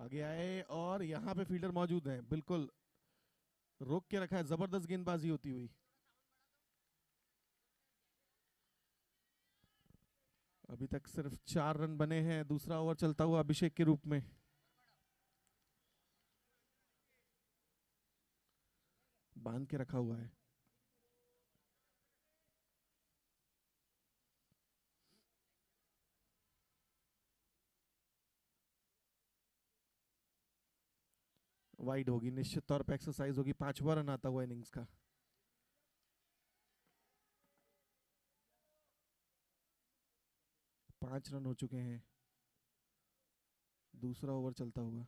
आगे आए और यहाँ पे फील्डर मौजूद हैं, बिल्कुल रोक के रखा है, जबरदस्त गेंदबाजी होती हुई। अभी तक सिर्फ 4 रन बने हैं, दूसरा ओवर चलता हुआ अभिषेक के रूप में। बांध के रखा हुआ है। वाइड होगी, निश्चित तौर पे एक्सरसाइज होगी, 5वां रन आता हुआ इनिंग्स का। पांच रन हो चुके हैं, दूसरा ओवर चलता हुआ।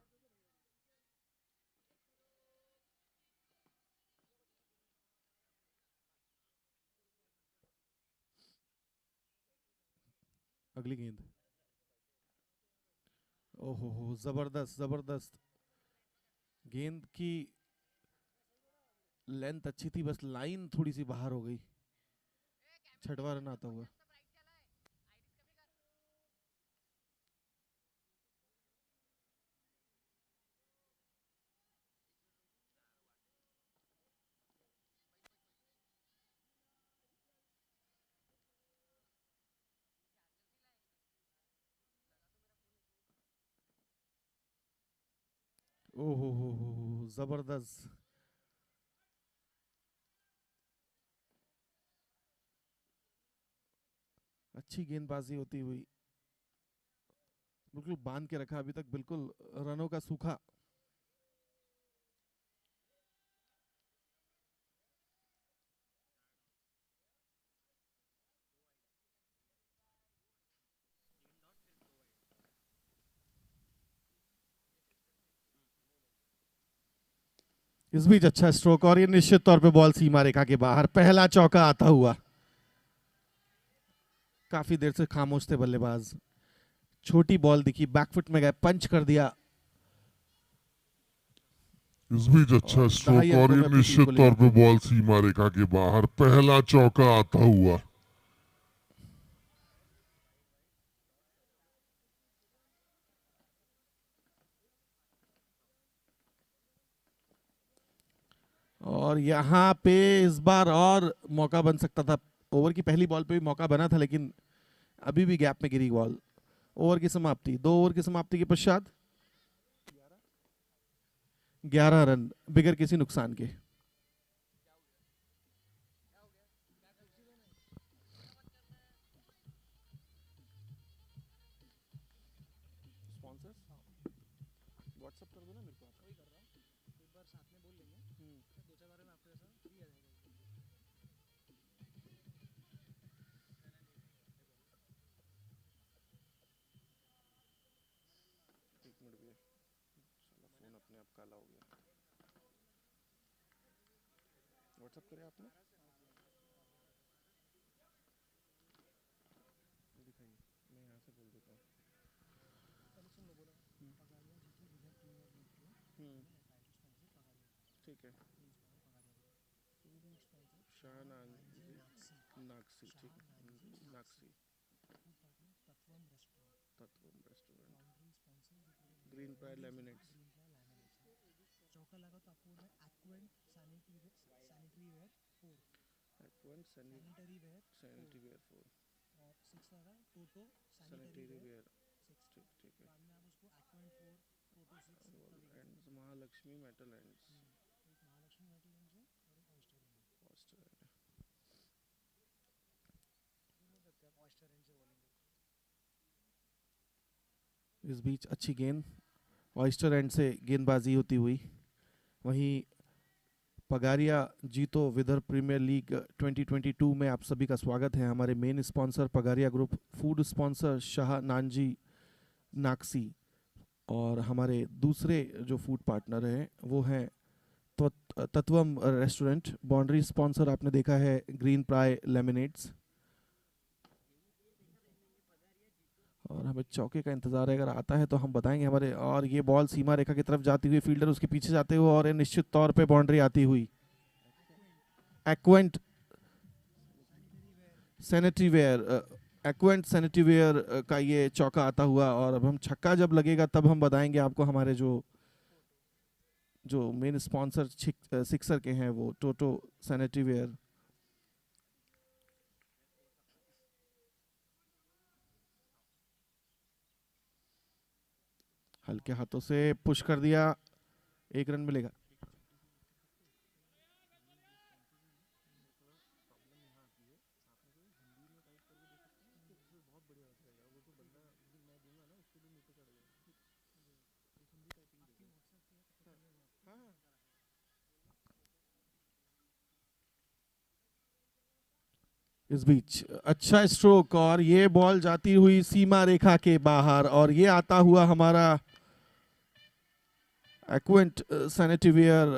अगली गेंद, ओहो हो, जबरदस्त जबरदस्त। गेंद की लेंथ अच्छी थी, बस लाइन थोड़ी सी बाहर हो गई। 6वां रन आता हुआ। ओहो हो, जबरदस्त। अच्छी गेंदबाजी होती हुई, बिल्कुल बांध के रखा, अभी तक बिल्कुल रनों का सूखा। इस बीच अच्छा स्ट्रोक और ये निश्चित तौर पे बॉल सीमा रेखा के बाहर, पहला चौका आता हुआ। काफी देर से खामोश थे बल्लेबाज, छोटी बॉल दिखी, बैकफुट में गए, पंच कर दिया। इस बीच अच्छा स्ट्रोक और ये निश्चित तौर पे बॉल सीमा रेखा के बाहर, पहला चौका आता हुआ। और यहाँ पे इस बार और मौका बन सकता था। ओवर की पहली बॉल पे भी मौका बना था, लेकिन अभी भी गैप में गिरी बॉल। ओवर की समाप्ति, 2 ओवर की समाप्ति के पश्चात 11 रन बिगर किसी नुकसान के। व्हाट्सएप कर दो ना मेरे को, वही कर रहा हूँ, एक बार साथ में बोल लेंगे, 2-4 बार में आपको ऐसा फ्री आ जाएगा। एक मिनट भैया, साला फोन अपने आप काला हो गया। व्हाट्सएप करें आपने, दिखाइए, मैं यहाँ से बोल देता हूँ। ठीक है, नाक्सी, ठीक है, नाक्सी तत्वम रेस्टोरेंट, ग्रीन प्राइड लेमिनेट्स। चौका लगा तो आपको बोलना है acquaint sanitary ware 4, acquaint sanitary ware sanitary ware 4 और 6 लगा टोटो सैनिटरी वेयर। 6। ठीक ठीक है। बाद में आप उसको acquaint 4 toto 6 and Mahalakshmi metal ends, एक महालक्ष्मी मेटल एंड्स है और एक ऑयस्टर एंड है। Oyster and. बोल सकते हैं आप ऑयस्टर एंड से बोलेंगे। इस बीच अच्छी गेंद, ऑयस्टर एंड से गेंदबाजी होती हुई। वहीं पगारिया जीतो विदर्भ प्रीमियर लीग 2022 में आप सभी का स्वागत है। हमारे main sponsor Pagaria group, food sponsor Shah Nanji Naksi, और हमारे दूसरे जो फूड पार्टनर हैं वो हैं तत्वम रेस्टोरेंट। बाउंड्री स्पॉन्सर आपने देखा है ग्रीन प्राई लेमिनेट्स। और हमें चौके का इंतजार है, अगर आता है तो हम बताएंगे हमारे। और ये बॉल सीमा रेखा की तरफ जाती हुई, फील्डर उसके पीछे जाते हुए, और निश्चित तौर पे बाउंड्री आती हुई। Acquaint sanitary ware, acquaint sanitaryware का ये चौका आता हुआ, और अब हम छक्का जब लगेगा तब हम बताएंगे आपको हमारे जो जो मेन स्पॉन्सर सिक्सर के हैं, वो टोटो सैनिटरीवेयर। हल्के हाथों से पुश कर दिया, 1 रन मिलेगा। इस बीच अच्छा स्ट्रोक, और ये बॉल जाती हुई सीमा रेखा के बाहर, और ये आता हुआ हमारा एक्वेंट सैनिटरीवेयर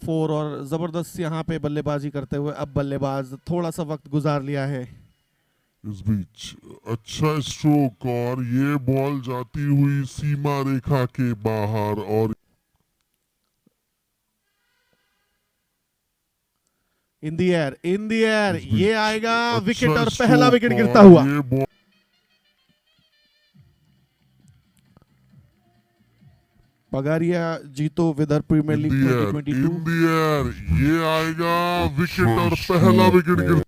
4। और जबरदस्त यहाँ पे बल्लेबाजी करते हुए अब बल्लेबाज थोड़ा सा वक्त गुजार लिया है। इस बीच अच्छा स्ट्रोक, और ये बॉल जाती हुई सीमा रेखा के बाहर, और इन दी एयर इस बीच ये आएगा विकेट, अच्छा और पहला स्ट्रोक, विकेट गिरता और हुआ। ये बॉल पगारिया जीतो Vidarbha premier league 2022। In the air ये आएगा विकेट, और पहला विकेट गिरता।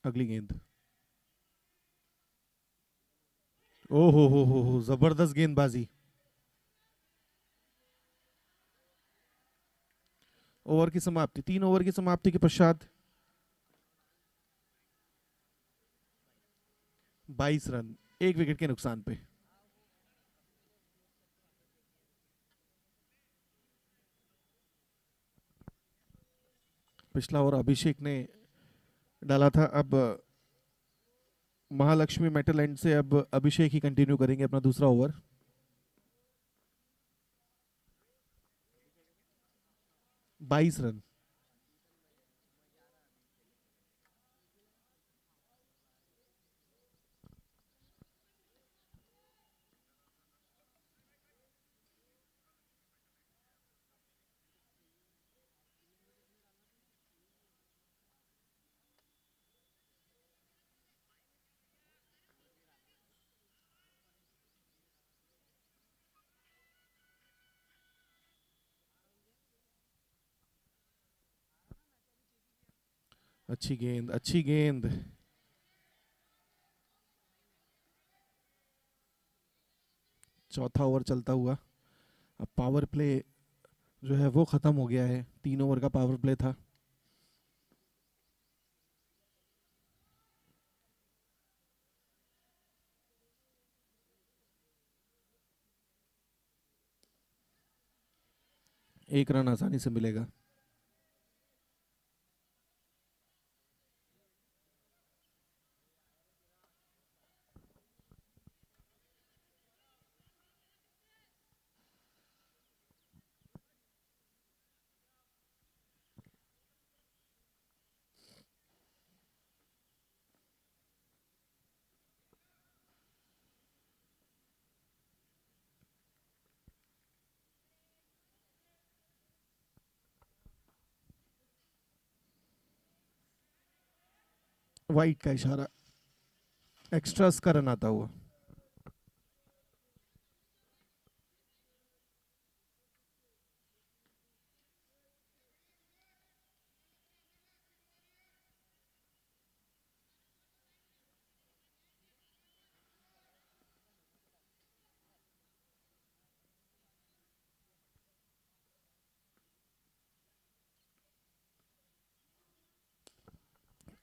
अगली गेंद, ओ हो, जबरदस्त गेंदबाजी। ओवर की समाप्ति, 3 ओवर की समाप्ति के पश्चात 22 रन, 1 विकेट के नुकसान पे। पिछला ओवर अभिषेक ने डाला था, अब महालक्ष्मी मेटल एंड से अब अभिषेक ही कंटिन्यू करेंगे अपना दूसरा ओवर। बाईस रन। अच्छी गेंद, अच्छी गेंद। चौथा ओवर चलता हुआ, अब पावर प्ले जो है वो खत्म हो गया है, 3 ओवर का पावर प्ले था। एक रन आसानी से मिलेगा। वाइट का इशारा, एक्स्ट्रास का रन आता हुआ।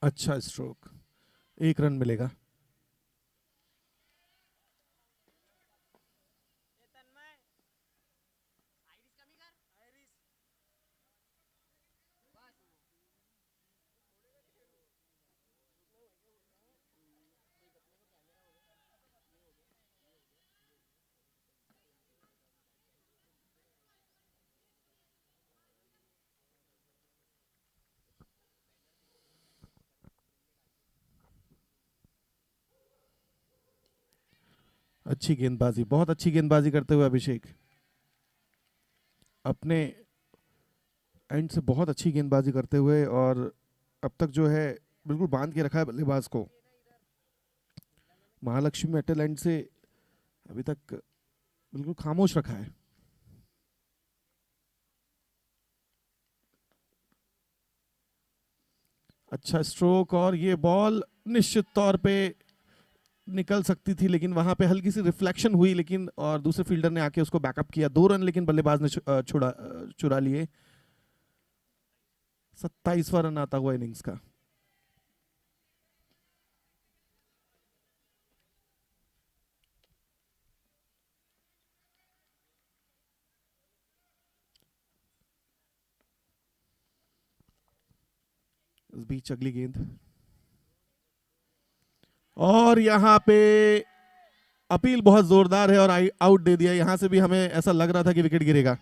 अच्छा स्ट्रोक, 1 रन मिलेगा। अच्छी गेंदबाजी, बहुत अच्छी गेंदबाजी करते हुए अभिषेक अपने एंड से बहुत अच्छी गेंदबाजी करते हुए, और अब तक जो है बिल्कुल बांध के रखा है बल्लेबाज को। महालक्ष्मी मेटल एंड से अभी तक बिल्कुल खामोश रखा है। अच्छा स्ट्रोक, और ये बॉल निश्चित तौर पे निकल सकती थी, लेकिन वहां पे हल्की सी रिफ्लेक्शन हुई, लेकिन और दूसरे फील्डर ने आके उसको बैकअप किया। 2 रन लेकिन बल्लेबाज ने चुरा लिए। 27वां रन आता हुआ इनिंग्स का। इस बीच अगली गेंद, और यहां पे अपील बहुत जोरदार है और आउट दे दिया। यहां से भी हमें ऐसा लग रहा था कि विकेट गिरेगा।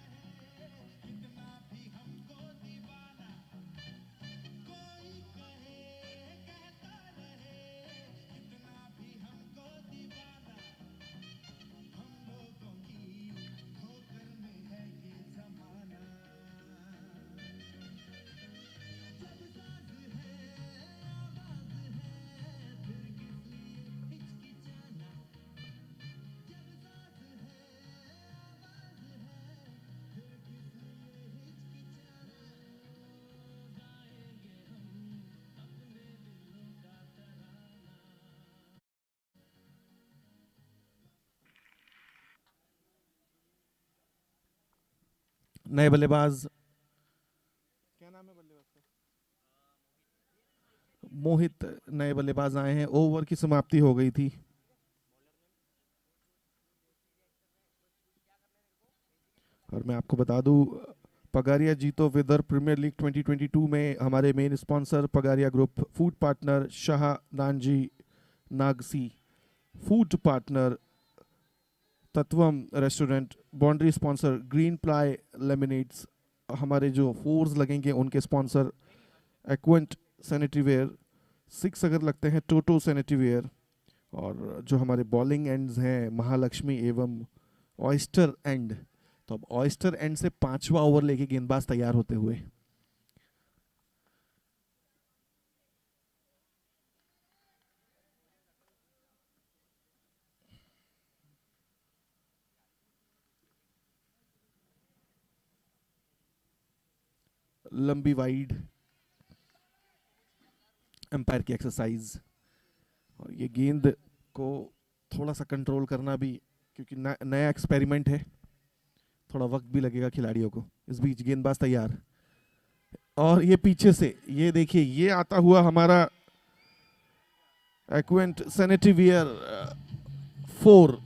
नए बल्लेबाज, क्या नाम है बल्लेबाज का? मोहित नए बल्लेबाज आए हैं। ओवर की समाप्ति हो गई थी। और मैं आपको बता दूं, पगारिया जीतो विदर प्रीमियर लीग 2022 में हमारे main sponsor Pagaria group, food partner Shah Nanji Nagsi, food partner Tatvam restaurant, boundary sponsor green ply laminates, हमारे जो फोर्स लगेंगे उनके स्पॉन्सर एक्वेंट सैनिटरी वेयर, 6 अगर लगते हैं टोटो सैनिटरी वेयर, और जो हमारे बॉलिंग एंड्स हैं महालक्ष्मी एवं ऑयस्टर एंड। तो अब ऑयस्टर एंड से 5वां ओवर लेके गेंदबाज तैयार होते हुए। लंबी वाइड एम्पायर की एक्सरसाइज, और ये गेंद को थोड़ा सा कंट्रोल करना भी, क्योंकि नया एक्सपेरिमेंट है, थोड़ा वक्त भी लगेगा खिलाड़ियों को। इस बीच गेंदबाज तैयार, और ये पीछे से ये देखिए, ये आता हुआ हमारा एक्वेंट सैनिटरी वियर 4।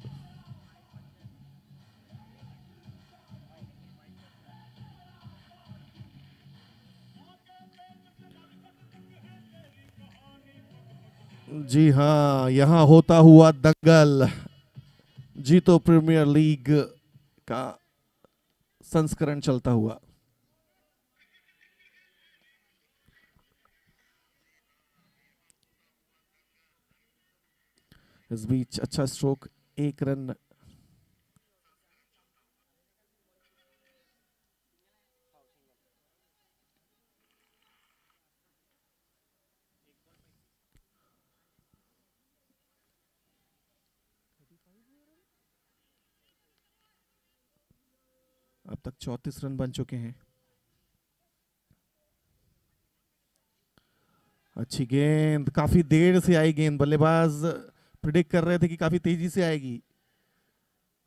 जी हाँ, यहाँ होता हुआ दंगल, जीतो प्रीमियर लीग का संस्करण चलता हुआ। इस बीच अच्छा स्ट्रोक, 1 रन। अब तक 34 रन बन चुके हैं। अच्छी गेंद, काफी देर से आई गेंद, बल्लेबाज प्रिडिक्ट कर रहे थे कि काफी तेजी से आएगी,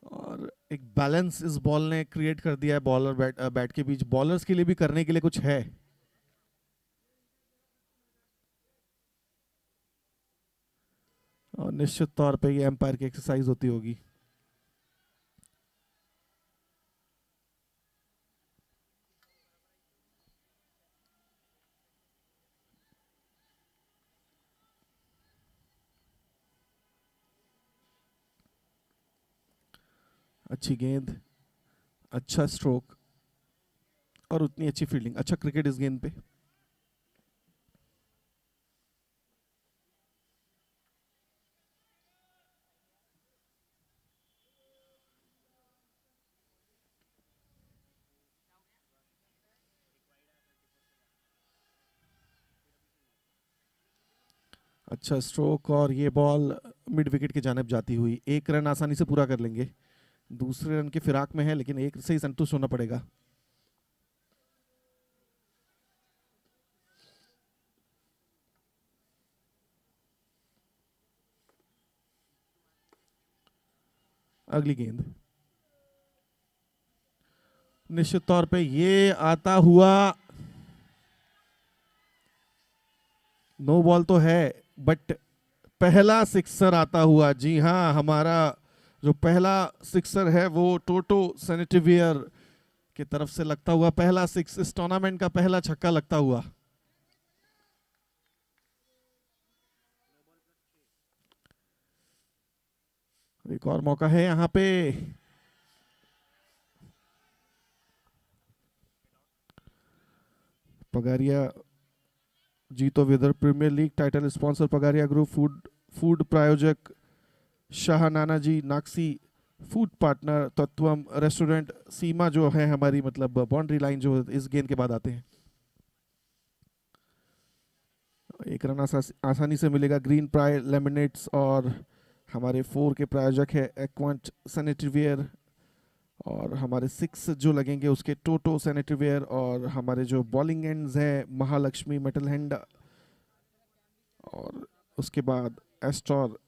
और एक बैलेंस इस बॉल ने क्रिएट कर दिया है बॉलर बैट के बीच। बॉलर्स के लिए भी करने के लिए कुछ है। और निश्चित तौर पे ये एम्पायर की एक्सरसाइज होती होगी। अच्छी गेंद, अच्छा स्ट्रोक, और उतनी अच्छी फील्डिंग, अच्छा क्रिकेट इस गेंद पे। अच्छा स्ट्रोक और ये बॉल मिड विकेट की जानिब जाती हुई। एक रन आसानी से पूरा कर लेंगे, दूसरे रन के फिराक में है लेकिन एक से ही संतुष्ट होना पड़ेगा। अगली गेंद निश्चित तौर पे ये आता हुआ नो बॉल तो है, बट पहला सिक्सर आता हुआ। जी हाँ, हमारा जो पहला सिक्सर है वो टोटो सैनिटरीवेयर की तरफ से लगता हुआ पहला सिक्स, इस टूर्नामेंट का पहला छक्का लगता हुआ। एक और मौका है यहाँ पे। पगारिया जीतो Vidarbha premier league title sponsor Pagaria group, food प्रायोजक Shah Nanaji Naksi, food partner Tatvam restaurant, सीमा जो है हमारी मतलब बाउंड्री लाइन जो इस गेंद के बाद आते हैं। एक रन आसानी से मिलेगा। ग्रीन प्राय लेमिनेट्स और हमारे 4 के प्रायोजक है एक्वांट सैनिटरीवेयर, और हमारे 6 जो लगेंगे उसके टोटो सैनिटरीवेयर, और हमारे जो बॉलिंग एंड्स हैं महालक्ष्मी मेटल हैंड, और उसके बाद एस्टोर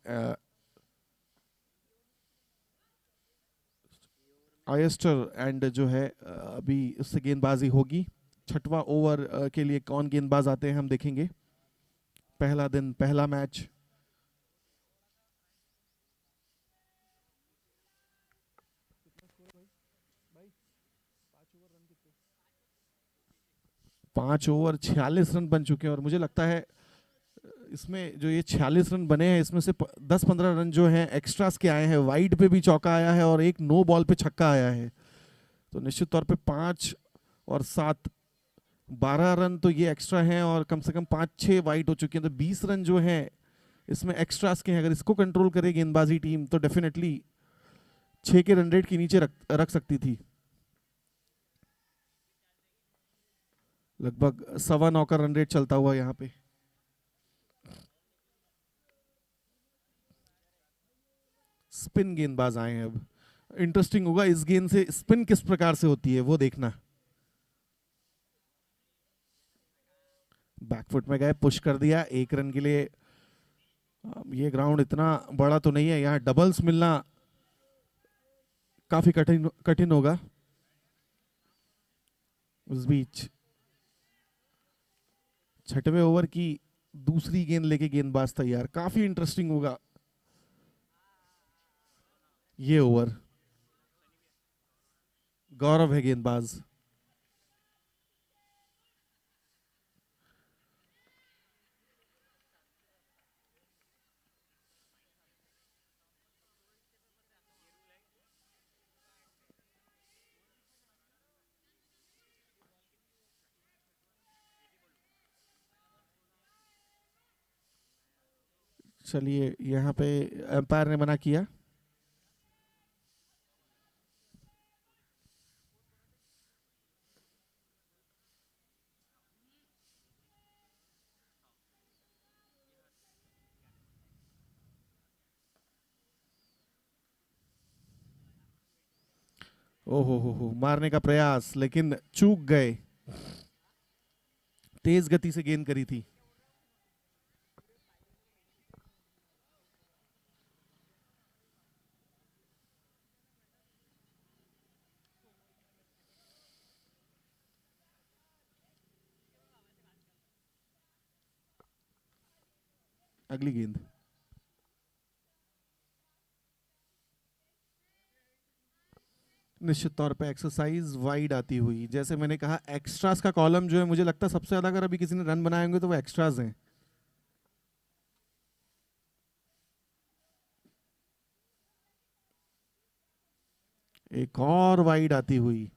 आयस्टर एंड जो है अभी उससे गेंदबाजी होगी। छठवां ओवर के लिए कौन गेंदबाज आते हैं हम देखेंगे। पहला दिन पहला मैच। पांच ओवर 46 रन बन चुके हैं, और मुझे लगता है इसमें जो ये 46 रन बने हैं इसमें से 10-15 रन जो हैं एक्स्ट्रास के आए हैं। वाइड पे भी चौका आया है और एक नो बॉल पे छक्का आया है, तो निश्चित तौर पे 5 और 7 12 रन तो ये एक्स्ट्रा हैं, और कम से कम 5-6 वाइड हो चुके हैं, तो 20 रन जो हैं इसमें एक्स्ट्रास के हैं। अगर इसको कंट्रोल करे गेंदबाजी टीम तो डेफिनेटली 6 के रन रेट के नीचे रख सकती थी। लगभग 9.25 का रन रेट चलता हुआ यहाँ पे। स्पिन गेंदबाज आए हैं। अब इंटरेस्टिंग होगा इस गेंद से स्पिन किस प्रकार से होती है वो देखना। बैकफुट में गए, पुश कर दिया 1 रन के लिए। ये ग्राउंड इतना बड़ा तो नहीं है, यहाँ डबल्स मिलना काफी कठिन कठिन होगा। उस बीच 6वें ओवर की दूसरी गेंद लेके गेंदबाज तैयार, काफी इंटरेस्टिंग होगा ये ओवर। गौरव है गेंदबाज। चलिए यहाँ पे एम्पायर ने मना किया। ओहो हो, मारने का प्रयास लेकिन चूक गए। तेज गति से गेंद करी थी। अगली गेंद निश्चित तौर पे एक्सरसाइज वाइड आती हुई। जैसे मैंने कहा एक्स्ट्रास का कॉलम जो है मुझे लगता है सबसे ज्यादा अगर अभी किसी ने रन बनाए होंगे तो वो एक्स्ट्रास हैं। एक और वाइड आती हुई।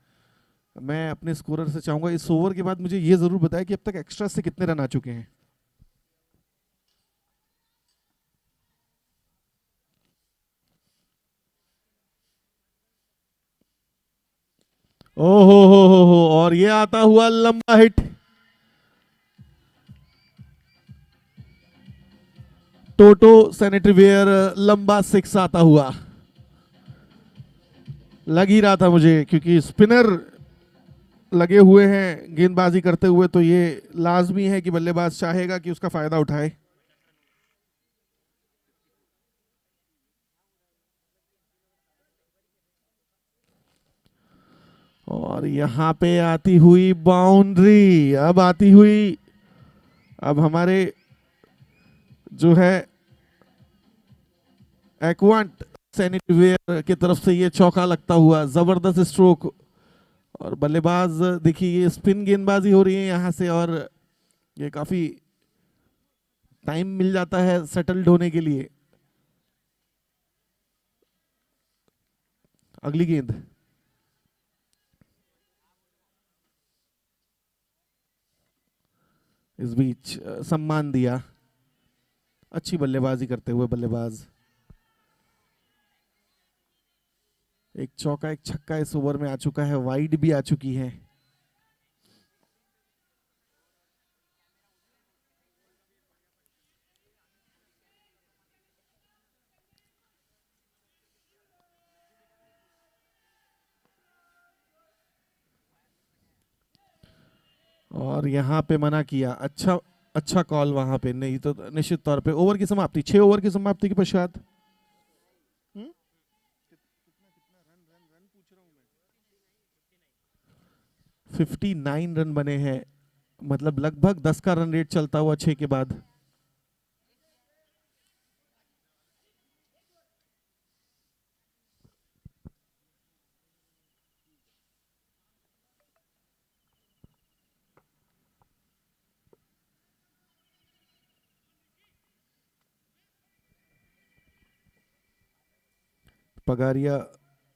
मैं अपने स्कोरर से चाहूंगा इस ओवर के बाद मुझे ये जरूर बताएं कि अब तक एक्स्ट्रा से कितने रन आ चुके हैं। ओहो हो, और ये आता हुआ लंबा हिट। टोटो सैनिटरीवेयर लंबा सिक्स आता हुआ लग ही रहा था मुझे, क्योंकि स्पिनर लगे हुए हैं गेंदबाजी करते हुए, तो ये लाजमी है कि बल्लेबाज चाहेगा कि उसका फायदा उठाए। और यहां पे आती हुई बाउंड्री, अब आती हुई, अब हमारे जो है एक्वांट सैनिटरीवेयर की तरफ से ये चौका लगता हुआ, जबरदस्त स्ट्रोक। और बल्लेबाज देखिए, ये स्पिन गेंदबाजी हो रही है यहां से, और ये काफी टाइम मिल जाता है सेटल्ड होने के लिए। अगली गेंद, इस बीच सम्मान दिया, अच्छी बल्लेबाजी करते हुए बल्लेबाज। एक चौका एक छक्का इस ओवर में आ चुका है, वाइड भी आ चुकी है। और यहां पे मना किया, अच्छा अच्छा कॉल वहां पे, नहीं तो निश्चित तौर पे ओवर की समाप्ति, 6 ओवर की समाप्ति के पश्चात 59 रन बने हैं, मतलब लगभग 10 का रन रेट चलता हुआ 6 के बाद। पगारिया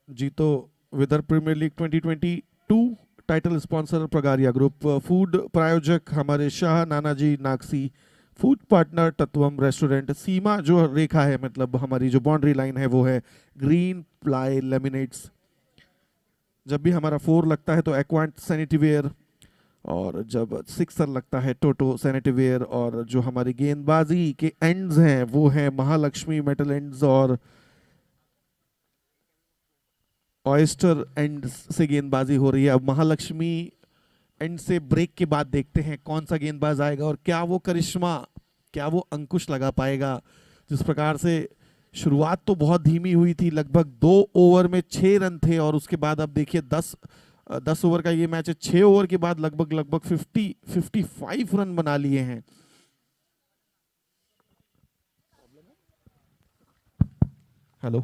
जीतो Vidarbha premier league 2022, title sponsor Pagaria group, food प्रायोजक हमारे Shah Nanaji Nagsi, food partner Tatvam restaurant, सीमा जो रेखा है, मतलब हमारी जो बाउंड्री लाइन है वो है ग्रीन प्लाई लेमिनेट्स। जब भी हमारा 4 लगता है तो एक्वांट सैनिटरीवेयर, और जब 6 लगता है टोटो सैनिटरीवेयर, और जो हमारी गेंदबाजी के एंड्स हैं वो है महालक्ष्मी मेटल एंड्स और ऑयस्टर एंड से गेंदबाजी हो रही है। अब महालक्ष्मी एंड से ब्रेक के बाद देखते हैं कौन सा गेंदबाज आएगा और क्या वो करिश्मा, क्या वो अंकुश लगा पाएगा। जिस प्रकार से शुरुआत तो बहुत धीमी हुई थी, लगभग 2 ओवर में 6 रन थे, और उसके बाद अब देखिए 10 ओवर का ये मैच है, 6 ओवर के बाद लगभग 55 रन बना लिए हैं। हेलो,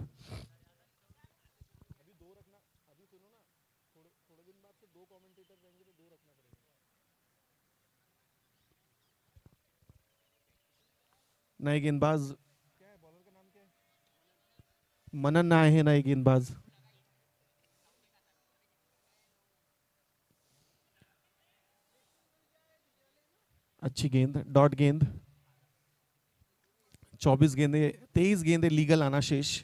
नए गेंदबाज मनन आए हैं, नए गेंदबाज। अच्छी गेंद, डॉट गेंद, 24 गेंदे, 23 गेंदे लीगल आना शेष।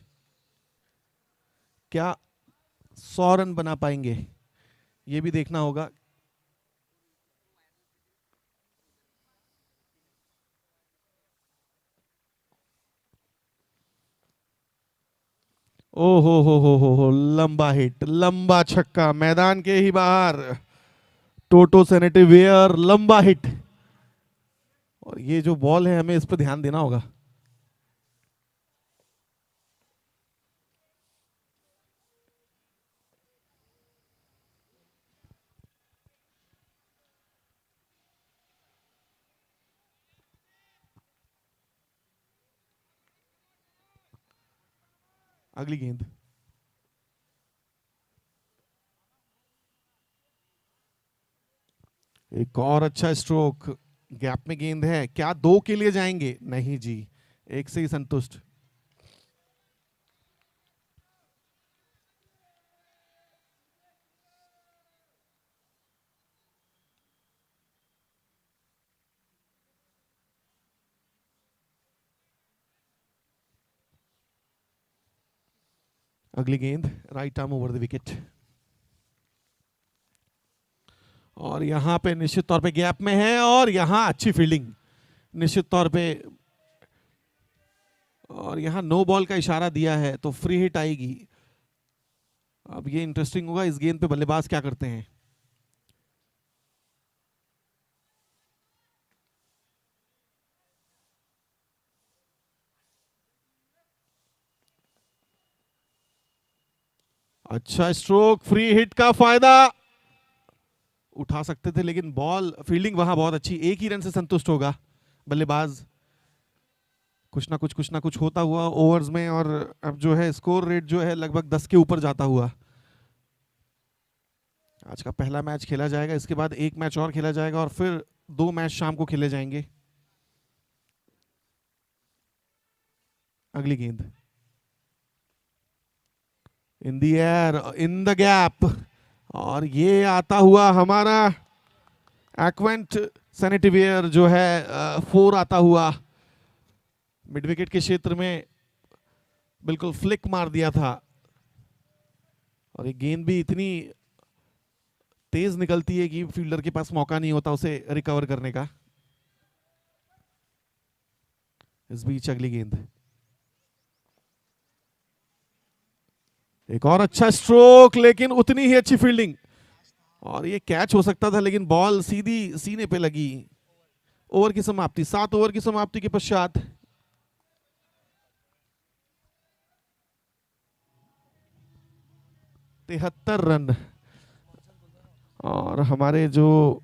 क्या 100 रन बना पाएंगे, ये भी देखना होगा। ओ हो, लंबा हिट, लंबा छक्का, मैदान के ही बाहर, टोटो सैनिटरीवेयर लंबा हिट। और ये जो बॉल है हमें इस पर ध्यान देना होगा। अगली गेंद, एक और अच्छा स्ट्रोक, गैप में गेंद है, क्या 2 के लिए जाएंगे? नहीं जी, 1 से ही संतुष्ट। अगली गेंद, right arm over the wicket, और यहां पे निश्चित तौर पे गैप में है, और यहां अच्छी फील्डिंग, निश्चित तौर पे और यहाँ नो बॉल का इशारा दिया है तो फ्री हिट आएगी। अब ये इंटरेस्टिंग होगा, इस गेंद पे बल्लेबाज क्या करते हैं। अच्छा स्ट्रोक, फ्री हिट का फायदा उठा सकते थे, लेकिन बॉल फील्डिंग वहां बहुत अच्छी, एक ही रन से संतुष्ट होगा बल्लेबाज। कुछ ना कुछ होता हुआ ओवर्स में, और अब जो है स्कोर रेट जो है लगभग 10 के ऊपर जाता हुआ। आज का पहला मैच खेला जाएगा, इसके बाद एक मैच और खेला जाएगा और फिर 2 मैच शाम को खेले जाएंगे। अगली गेंद in the air, in the gap, और ये आता हुआ हमारा एक्वेंट सैनिटरीवेयर जो है 4 आता हुआ मिड विकेट के क्षेत्र में, बिल्कुल फ्लिक मार दिया था। और ये गेंद भी इतनी तेज निकलती है कि फील्डर के पास मौका नहीं होता उसे रिकवर करने का। इस बीच अगली गेंद, एक और अच्छा स्ट्रोक, लेकिन उतनी ही अच्छी फील्डिंग, और ये कैच हो सकता था लेकिन बॉल सीधी सीने पे लगी। ओवर की समाप्ति, 7 ओवर की समाप्ति के पश्चात 73 रन। और हमारे जो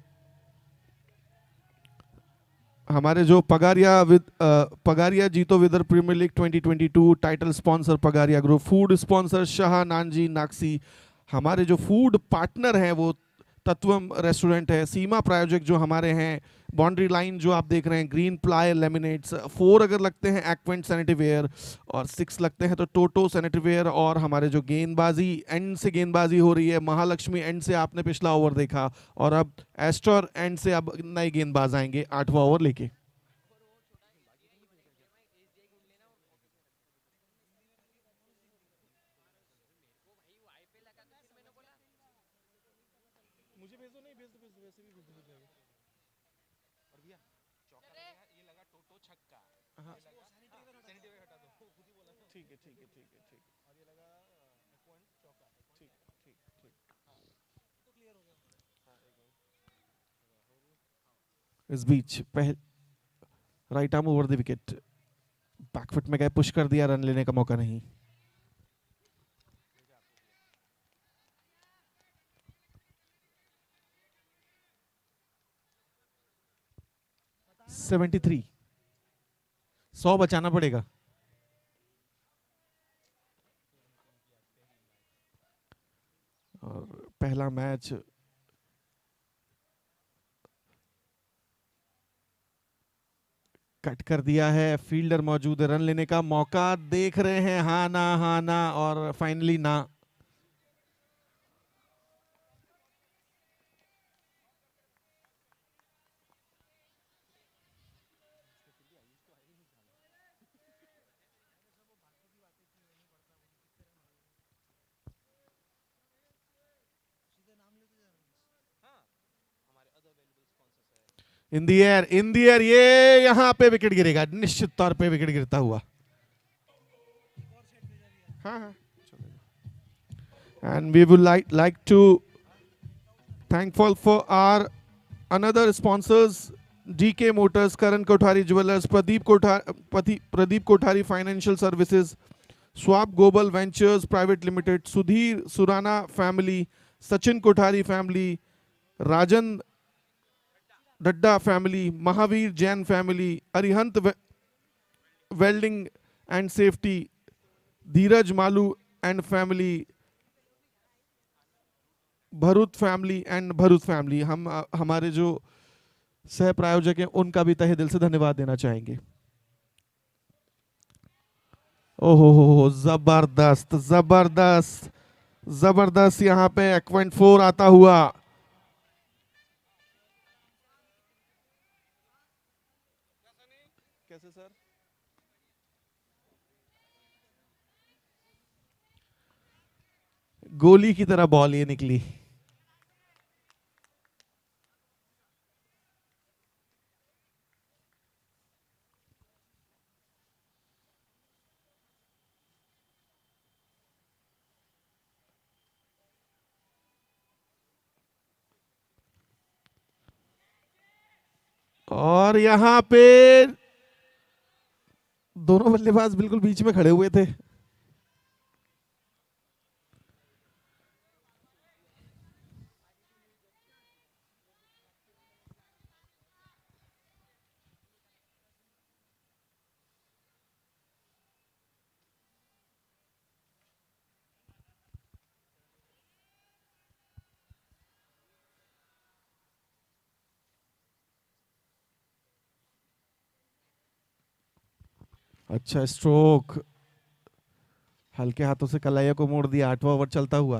Pagaria Jito Vidarbha premier league 2022 title sponsor Pagaria group, food sponsor Shah Nanji Naksi, हमारे जो फूड पार्टनर हैं वो तत्वम रेस्टोरेंट है, सीमा प्रायोजक जो हमारे हैं बाउंड्री लाइन जो आप देख रहे हैं ग्रीन प्लाई लेमिनेट्स, 4 अगर लगते हैं एक्वेंट सैनिटरीवेयर, और 6 लगते हैं तो टोटो सैनिटरीवेयर। और हमारे जो गेंदबाजी एंड से गेंदबाजी हो रही है, महालक्ष्मी एंड से आपने पिछला ओवर देखा, और अब एस्टर एंड से अब नए गेंदबाज आएंगे 8वां ओवर लेके। इस बीच right arm over the wicket, back foot में गए, पुश कर दिया, रन लेने का मौका नहीं। सेवेंटी 100 बचाना पड़ेगा। और पहला मैच कट कर दिया है, फील्डर मौजूद है, रन लेने का मौका देख रहे हैं, हाँ ना, और फाइनली ना। इन दी एयर, ये यहां पे विकेट गिरेगा, निश्चित तौर पे विकेट गिरता हुआ। हाँ, and we would like to thankful for our another sponsors, DK Motors, Karan Kothari Jewelers, Pradeep Kothari Financial Services, Swap Global Ventures Private Limited, Sudhir Surana family, Sachin Kothari family, Rajan Dadda family, Mahavir Jain family, Arihant Welding and Safety, Dheeraj Malu and family, Bharhut family and Bharhut family, हम हमारे जो सह प्रायोजक हैं उनका भी तहे दिल से धन्यवाद देना चाहेंगे। ओहो, जबरदस्त जबरदस्त जबरदस्त, यहाँ पे एक्वेंट 4 आता हुआ। कैसे सर? गोली की तरह बॉल ये निकली। और यहां पे दोनों बल्लेबाज बिल्कुल बीच में खड़े हुए थे। अच्छा स्ट्रोक, हल्के हाथों से कलाइया को मोड़ दिया। 8वां ओवर चलता हुआ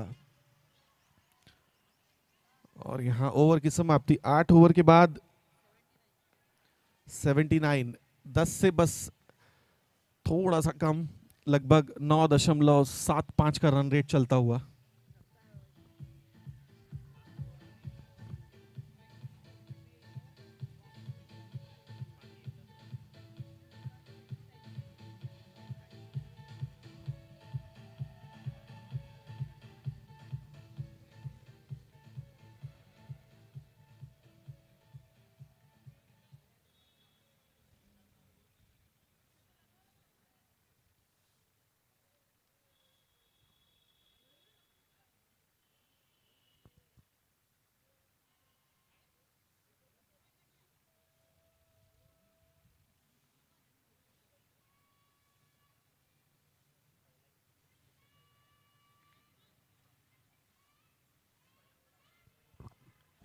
और यहाँ ओवर की समाप्ति। 8 ओवर के बाद 79, 10 से बस थोड़ा सा कम, लगभग 9.75 का रन रेट चलता हुआ।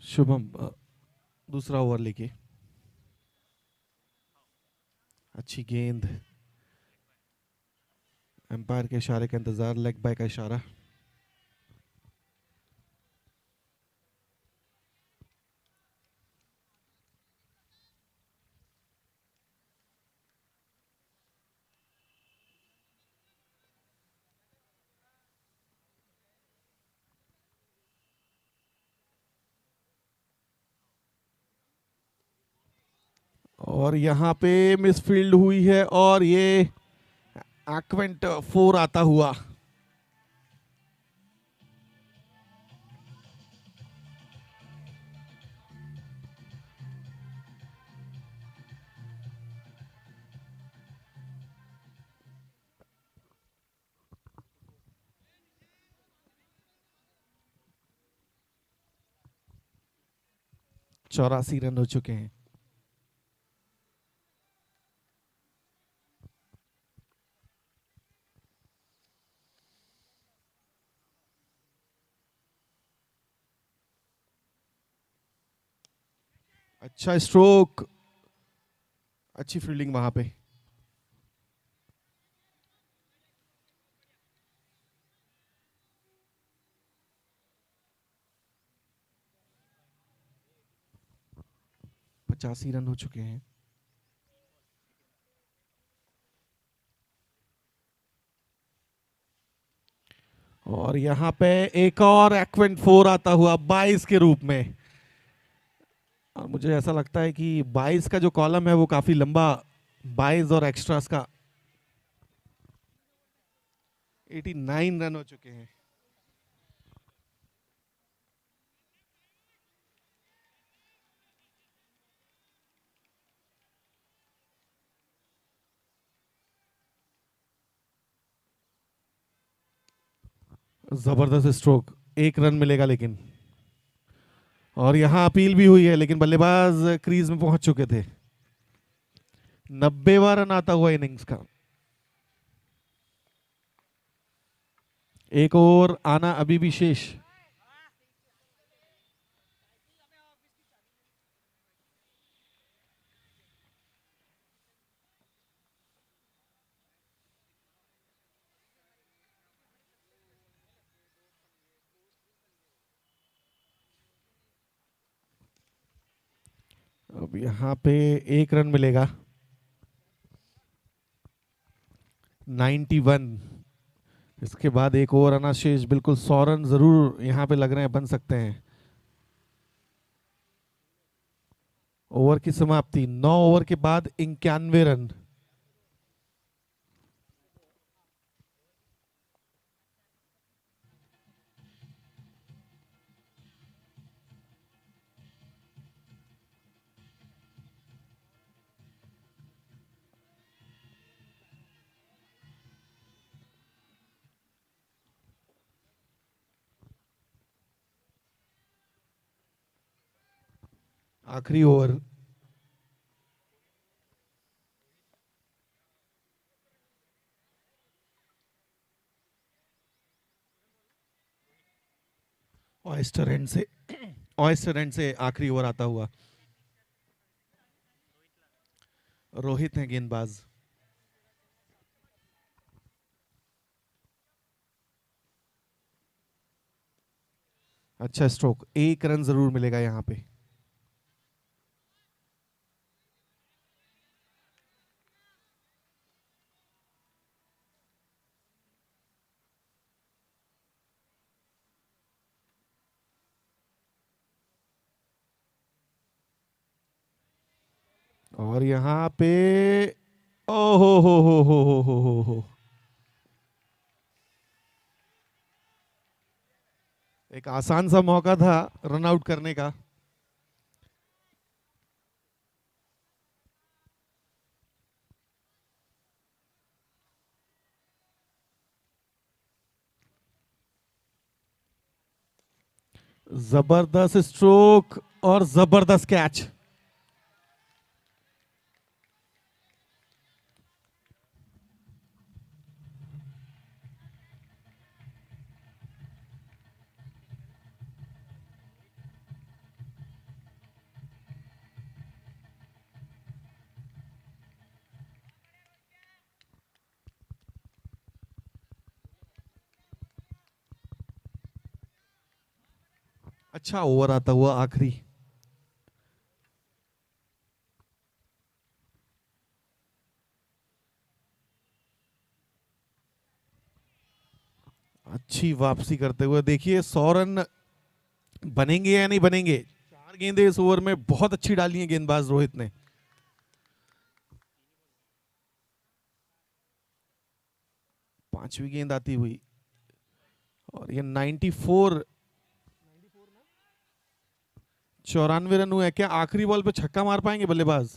शुभम दूसरा ओवर लेके, अच्छी गेंद, एम्पायर के इशारे का इंतजार, लेग बाय का इशारा। और यहाँ पे मिसफील्ड हुई है और ये एक्वेंट 4 आता हुआ। चौरासी रन हो चुके हैं। अच्छा स्ट्रोक, अच्छी फील्डिंग वहां पे। पचासी रन हो चुके हैं। और यहाँ पे एक और एक्वेंट 4 आता हुआ 22 के रूप में। और मुझे ऐसा लगता है कि 22 का जो कॉलम है वो काफी लंबा, 22 और एक्स्ट्रास का। 89 रन हो चुके हैं। जबरदस्त स्ट्रोक, 1 रन मिलेगा लेकिन। और यहां अपील भी हुई है लेकिन बल्लेबाज क्रीज में पहुंच चुके थे। 90वां रन आता हुआ इनिंग्स का। एक और आना अभी भी शेष। अब यहाँ पे 1 रन मिलेगा। 91, इसके बाद एक और आना शेष। बिल्कुल 100 रन जरूर यहाँ पे लग रहे हैं, बन सकते हैं। ओवर की समाप्ति। 9 ओवर के बाद 91 रन। आखिरी ओवर। ऑयस्टर एंड से ऑयस्टर एंड से आखिरी ओवर आता हुआ रोहित है गेंदबाज। अच्छा स्ट्रोक, 1 रन जरूर मिलेगा यहां पे। और यहां पे ओ हो। एक आसान सा मौका था रन आउट करने का। जबरदस्त स्ट्रोक और जबरदस्त कैच। अच्छा ओवर आता हुआ आखिरी। अच्छी वापसी करते हुए देखिए 100 रन बनेंगे या नहीं बनेंगे। 4 गेंदें इस ओवर में बहुत अच्छी डाली हैं गेंदबाज रोहित ने। पांचवी गेंद आती हुई और ये 94 94 रन हुए। क्या आखिरी बॉल पे छक्का मार पाएंगे बल्लेबाज?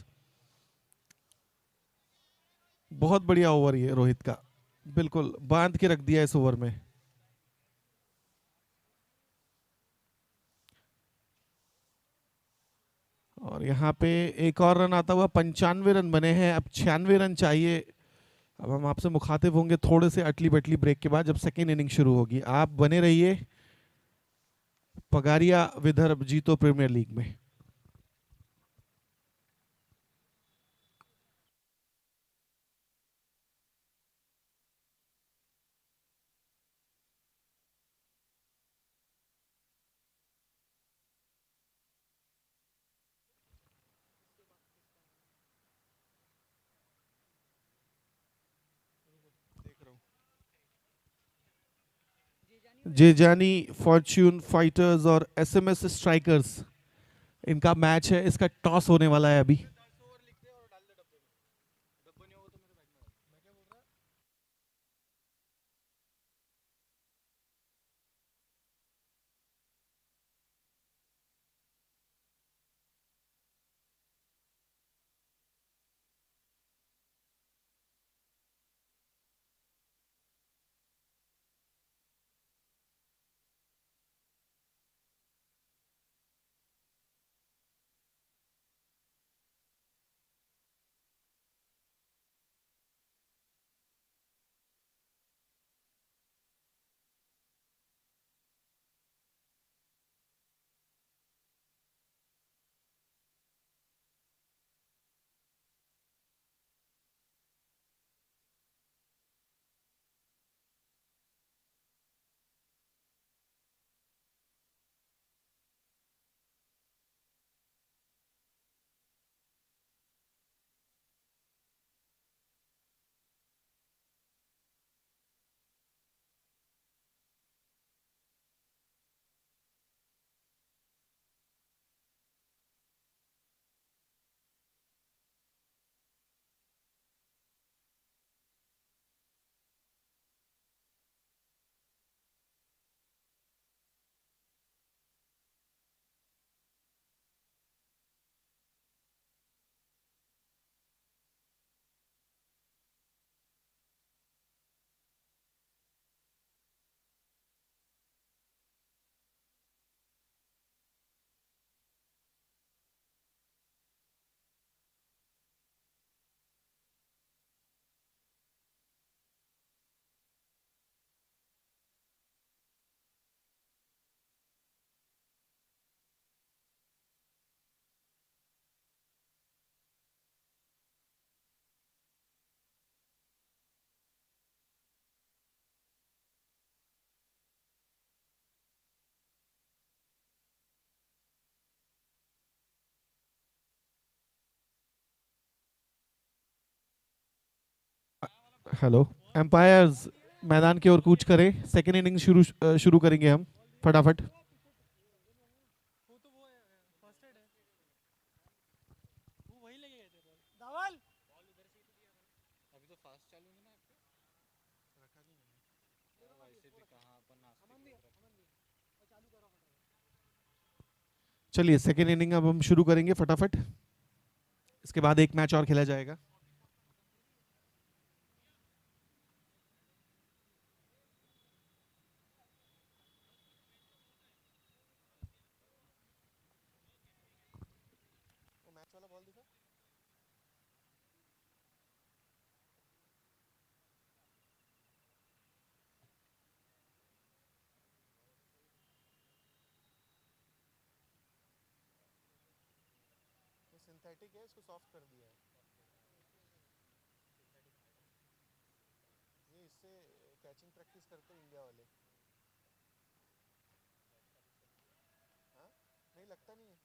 बहुत बढ़िया ओवर ये रोहित का, बिल्कुल बांध के रख दिया इस ओवर में। और यहाँ पे एक और रन आता हुआ, 95 रन बने हैं, अब 96 रन चाहिए। अब हम आपसे मुखातिब होंगे थोड़े से अटली बटली ब्रेक के बाद, जब सेकेंड इनिंग शुरू होगी। आप बने रहिए पगारिया विदर्भ जीतो प्रीमियर लीग में। जेजानी फॉर्च्यून फाइटर्स और एसएमएस स्ट्राइकर्स, इनका मैच है। इसका टॉस होने वाला है अभी। हेलो एम्पायर्स, मैदान की ओर कूच करें। सेकेंड इनिंग शुरू करेंगे हम फटाफट। वो तो वो फर्स्ट एड है, वो वही लेके गए थे बॉल। धवल अभी तो फास्ट चालू नहीं ना आपके वैसे भी कहाँ अपन नास्तिक लोग रखते हैं। चालू करो फटाफट। चलिए सेकेंड इनिंग अब हम शुरू करेंगे फटाफट। इसके बाद एक मैच और खेला जाएगा। मैच वाला बॉल दिखा। ये सिंथेटिक है, इसको सॉफ्ट कर दिया है। ये इससे कैचिंग प्रैक्टिस करते हैं इंडिया वाले। हाँ, नहीं लगता नहीं है।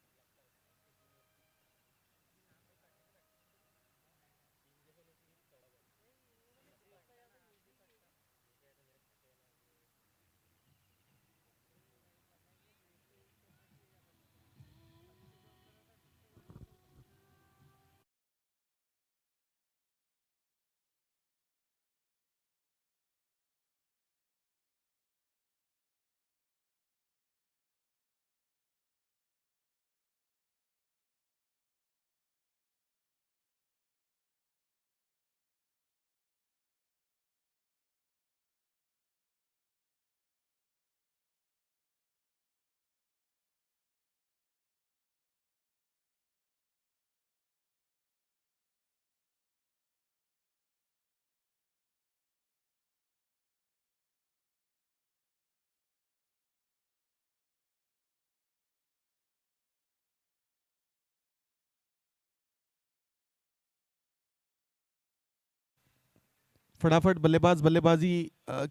फटाफट बल्लेबाज बल्लेबाजी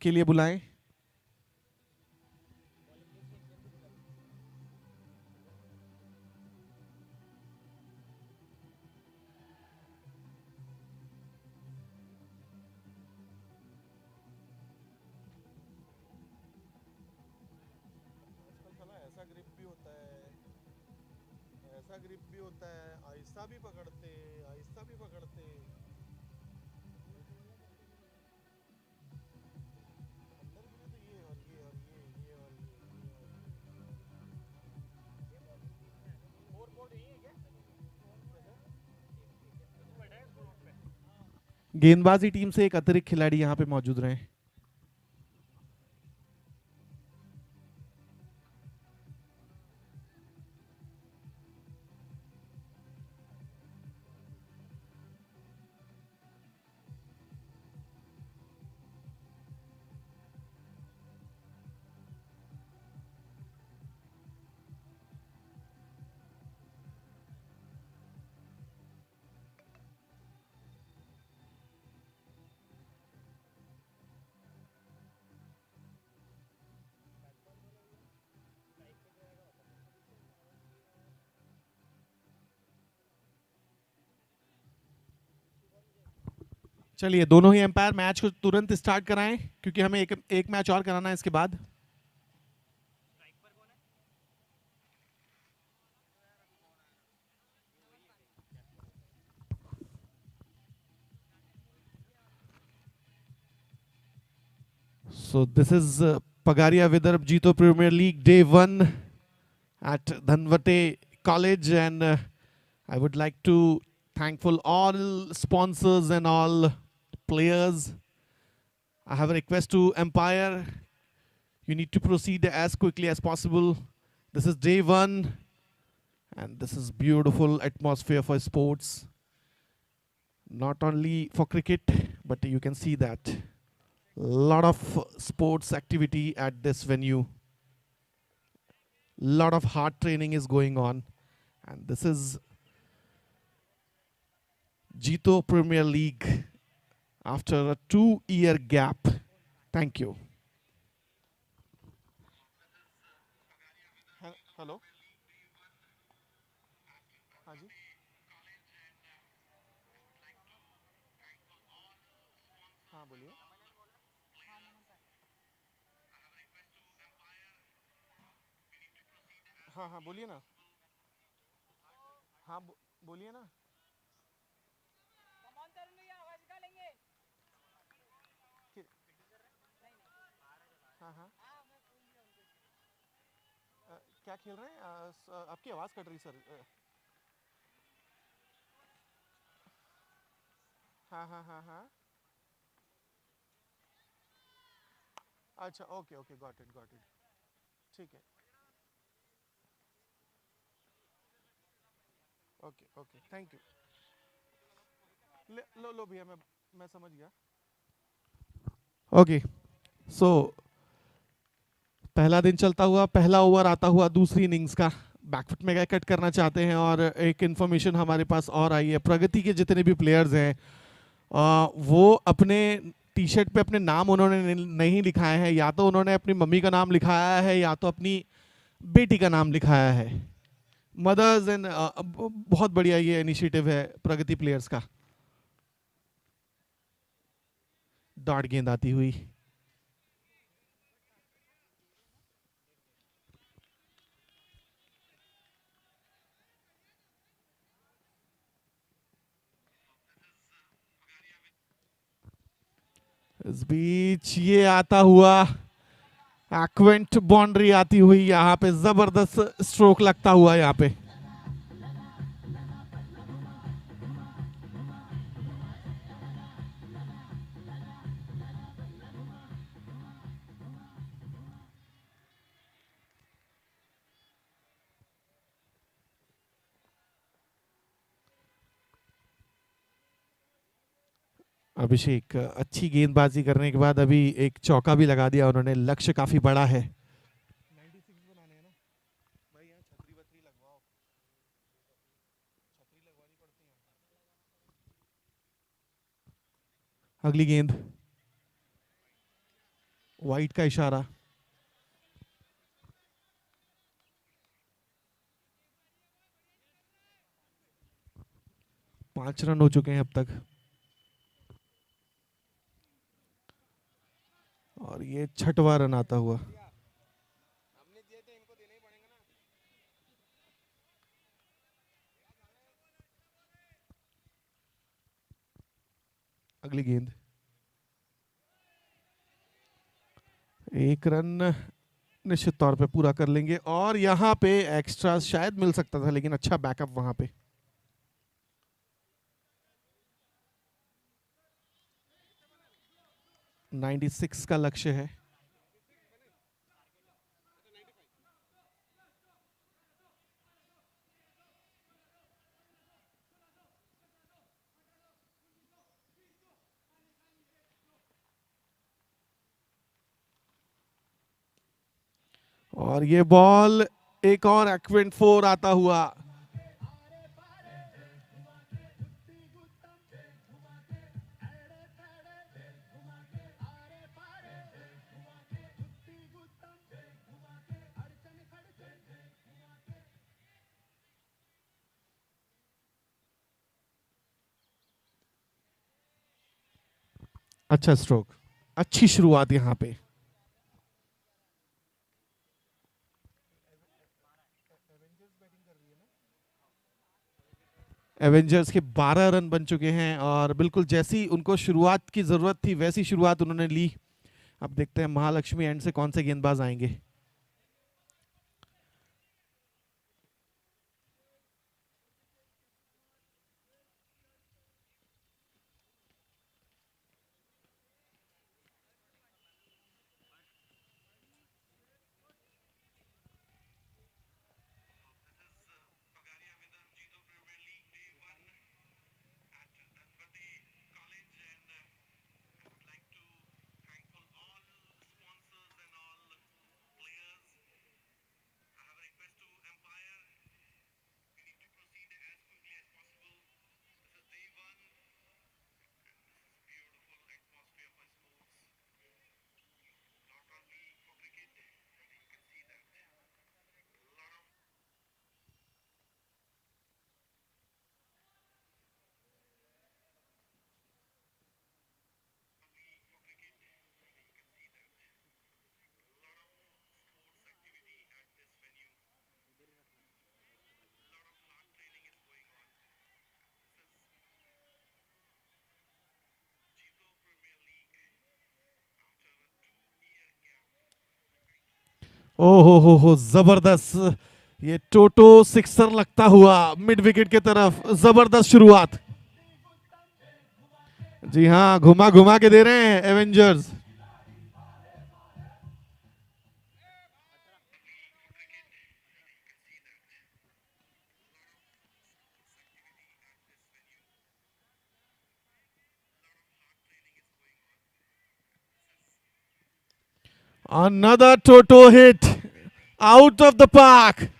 के लिए बुलाएं। आजकल साला ऐसा ग्रिप भी होता है, ऐसा ग्रिप भी होता है, आहिस्ता भी पकड़ते, आहिस्ता भी पकड़ते। अंदर गिरे तो ये और ये और ये और ये। गेंदबाजी टीम से एक अतिरिक्त खिलाड़ी यहाँ पे मौजूद रहे। चलिए दोनों ही एम्पायर मैच को तुरंत स्टार्ट कराएं, क्योंकि हमें एक मैच और कराना है इसके बाद। So this is Pagaria Vidarbh Jito Premier League Day 1 at Dhanvate College, and I would like to thankful all sponsors and all players. I have a request to umpire. You need to proceed as quickly as possible. This is day 1, and this is beautiful atmosphere for sports. Not only for cricket, but you can see that lot of sports activity at this venue. Lot of hard training is going on, and this is Jito Premier League after a 2-year gap. Thank you. Hello. हाँ जी. हाँ. हाँ बोलिए। हाँ हाँ बोलिए ना। हाँ बोलिए ना। कि- हाँ हाँ। क्या खेल रहे हैं? आपकी आवाज़ कट रही सर। हाँ हाँ हाँ हाँ। अच्छा okay okay, got it got it. ठीक है। Okay okay, thank you. लो लो भैया, मैं समझ गया। ओके सो पहला दिन चलता हुआ, पहला ओवर आता हुआ दूसरी इनिंग्स का। बैकफुट में कट करना चाहते हैं और एक इन्फॉर्मेशन हमारे पास और आई है। प्रगति के जितने भी प्लेयर्स हैं वो अपने टी शर्ट पे अपने नाम उन्होंने नहीं लिखाए हैं। या तो उन्होंने अपनी मम्मी का नाम लिखाया है या तो अपनी बेटी का नाम लिखाया है। मदर्स एंड बहुत बढ़िया ये इनिशिएटिव है प्रगति प्लेयर्स का। डॉट गेंद आती हुई। इस बीच ये आता हुआ एक्वेंट बाउंड्री आती हुई, यहाँ पे जबरदस्त स्ट्रोक लगता हुआ यहाँ पे। अभिषेक अच्छी गेंदबाजी करने के बाद अभी एक चौका भी लगा दिया उन्होंने। लक्ष्य काफी बड़ा है। 96 बनाने हैं ना भाई, यहाँ छतरी वतरी लगवाओ, छतरी लगवानी पड़ती है। अगली गेंद, वाइट का इशारा। 5 रन हो चुके हैं अब तक और ये छठवां रन आता हुआ। हमने दिए थे, इनको देने ही पड़ेंगे ना। अगली गेंद, एक रन निश्चित तौर पे पूरा कर लेंगे और यहाँ पे एक्स्ट्रा शायद मिल सकता था लेकिन अच्छा बैकअप वहां पे। 96 का लक्ष्य है। और ये बॉल एक और एक्वेंट 4 आता हुआ। अच्छा स्ट्रोक, अच्छी शुरुआत यहां पे। एवेंजर्स के 12 रन बन चुके हैं और बिल्कुल जैसी उनको शुरुआत की जरूरत थी वैसी शुरुआत उन्होंने ली। अब देखते हैं महालक्ष्मी एंड से कौन से गेंदबाज आएंगे। हो जबरदस्त, ये टोटो सिक्सर लगता हुआ मिड विकेट की तरफ, जबरदस्त शुरुआत। जी हाँ, घुमा घुमा के दे रहे हैं Avengers. Another Toto hit out of the park.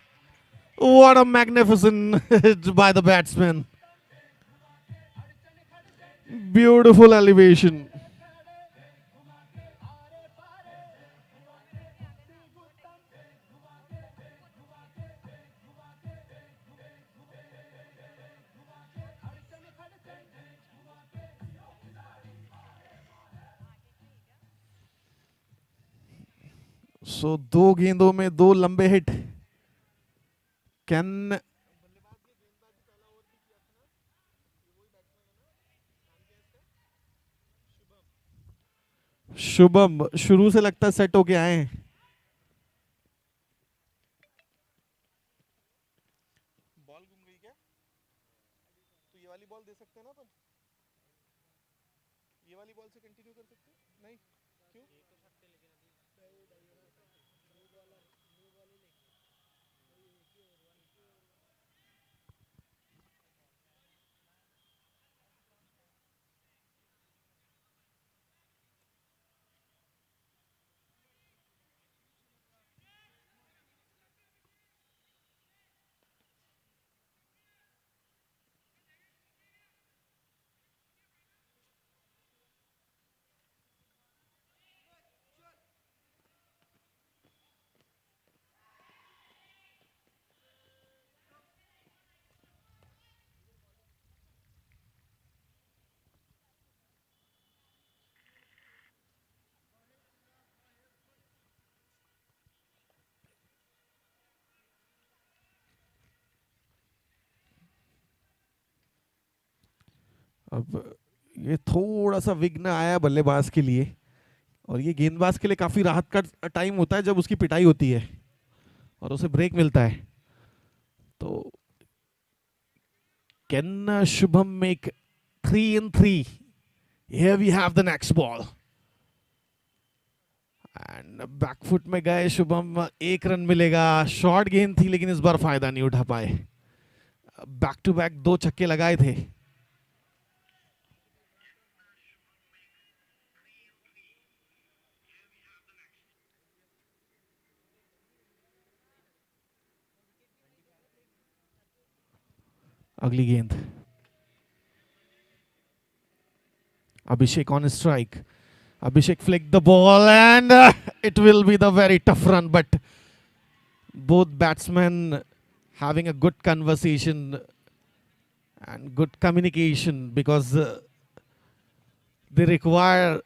What a magnificent hit by the batsman. Beautiful elevation. सो दो गेंदों में दो लंबे हिट। कैन शुभम शुरू से लगता है सेट होके आए हैं। बॉल घूम गई क्या? तो ये वाली बॉल दे सकते हैं ना अपन? ये वाली बॉल से कंटिन्यू कर सकते हैं? नहीं, क्यों? अब ये थोड़ा सा विघ्न आया बल्लेबाज के लिए, और ये गेंदबाज के लिए काफी राहत का टाइम होता है जब उसकी पिटाई होती है और उसे ब्रेक मिलता है। तो can Shubham make 3 in 3? Here we have the next ball. And back foot में गए शुभम, एक रन मिलेगा। शॉर्ट गेंद थी लेकिन इस बार फायदा नहीं उठा पाए। बैक टू बैक दो छक्के लगाए थे। अगली गेंद, Abhishek on strike. Abhishek flicked the ball and it will be the very tough run, but both batsmen having a good conversation and good communication because they require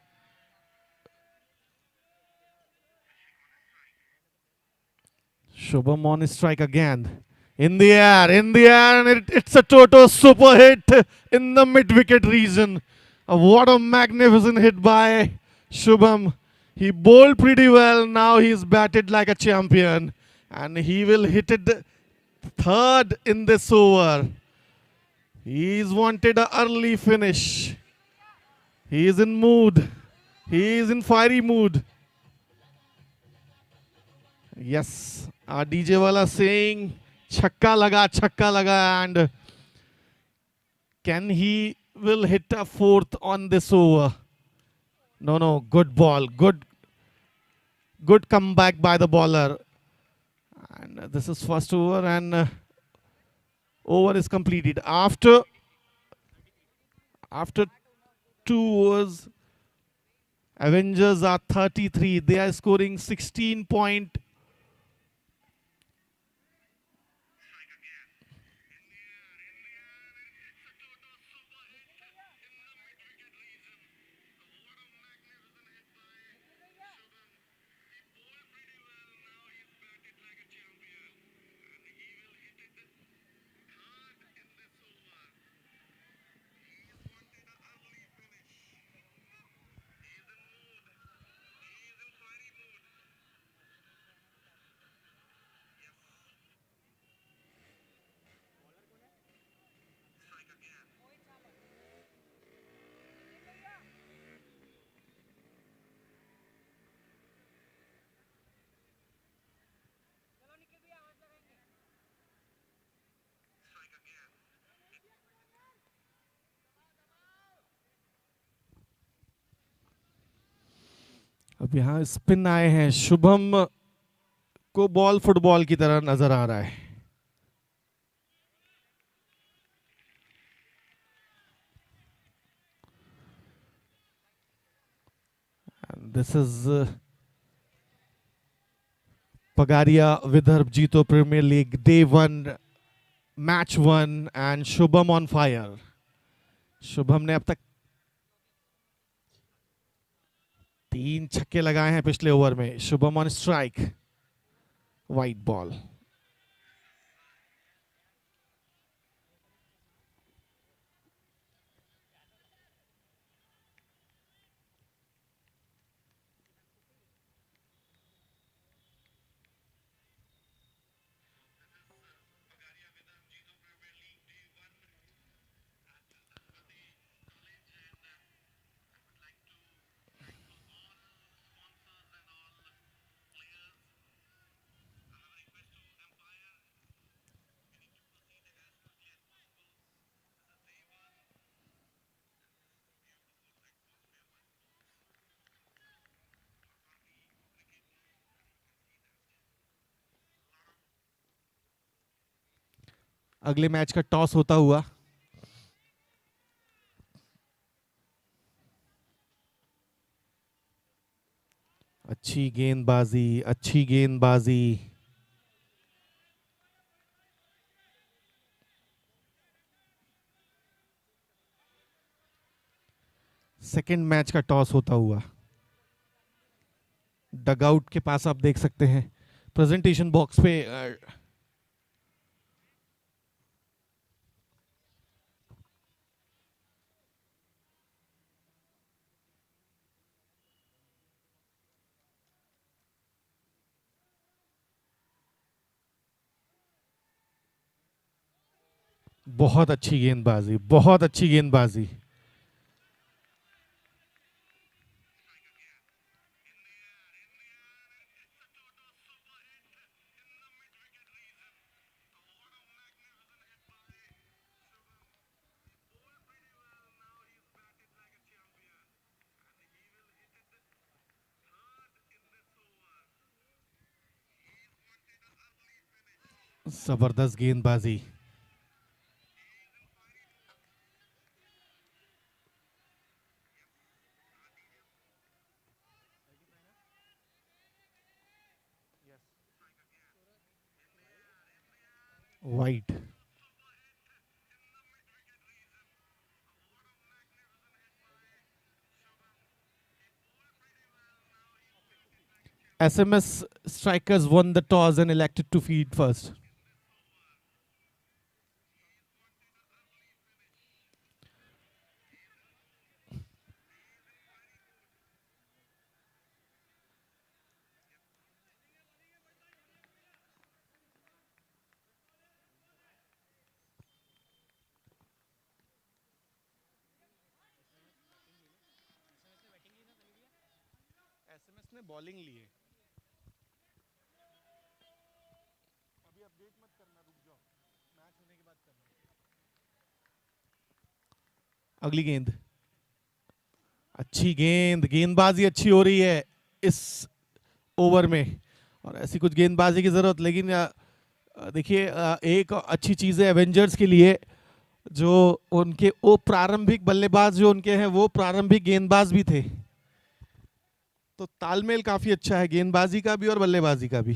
Shubham on strike again. In the air, and it's a Toto super hit in the mid-wicket region. What a magnificent hit by Shubham. He bowled pretty well. Now he's batted like a champion. And he will hit it third in this over. He's wanted an early finish. He is in mood. He is in fiery mood. Yes, our DJ wala saying chakka laga, and can he will hit a fourth on this over? No, good ball, good comeback by the bowler. And this is first over, and over is completed. After 2 overs, Avengers are 33. They are scoring 16 point. अब यहाँ spin आए हैं, शुभम को ball football की तरह नजर आ रहा है। This is Pagariya Vidarbha JITO premier league day 1 match 1 and Shubham on fire. Shubham ने अब तक 3 छक्के लगाए हैं पिछले ओवर में। Shubham on strike, white ball. अगले मैच का टॉस होता हुआ। अच्छी गेंदबाजी, अच्छी गेंदबाजी। सेकंड मैच का टॉस होता हुआ। डगआउट के पास आप देख सकते हैं प्रेजेंटेशन बॉक्स पे बहुत अच्छी गेंदबाजी, बहुत अच्छी गेंदबाजी। जबरदस्त गेंदबाजी। White. SMS Strikers won the toss and elected to feed first. SMS ने बॉलिंग ली है। अभी अपडेट मत करना, रुक जाओ, मैच होने के बाद करना। अगली गेंद, अच्छी गेंद, गेंदबाजी अच्छी हो रही है इस ओवर में और ऐसी कुछ गेंदबाजी की जरूरत। लेकिन देखिए एक अच्छी चीज है एवेंजर्स के लिए, जो उनके वो प्रारंभिक बल्लेबाज जो उनके हैं वो प्रारंभिक गेंदबाज भी थे, तो तालमेल काफी अच्छा है गेंदबाजी का भी और बल्लेबाजी का भी।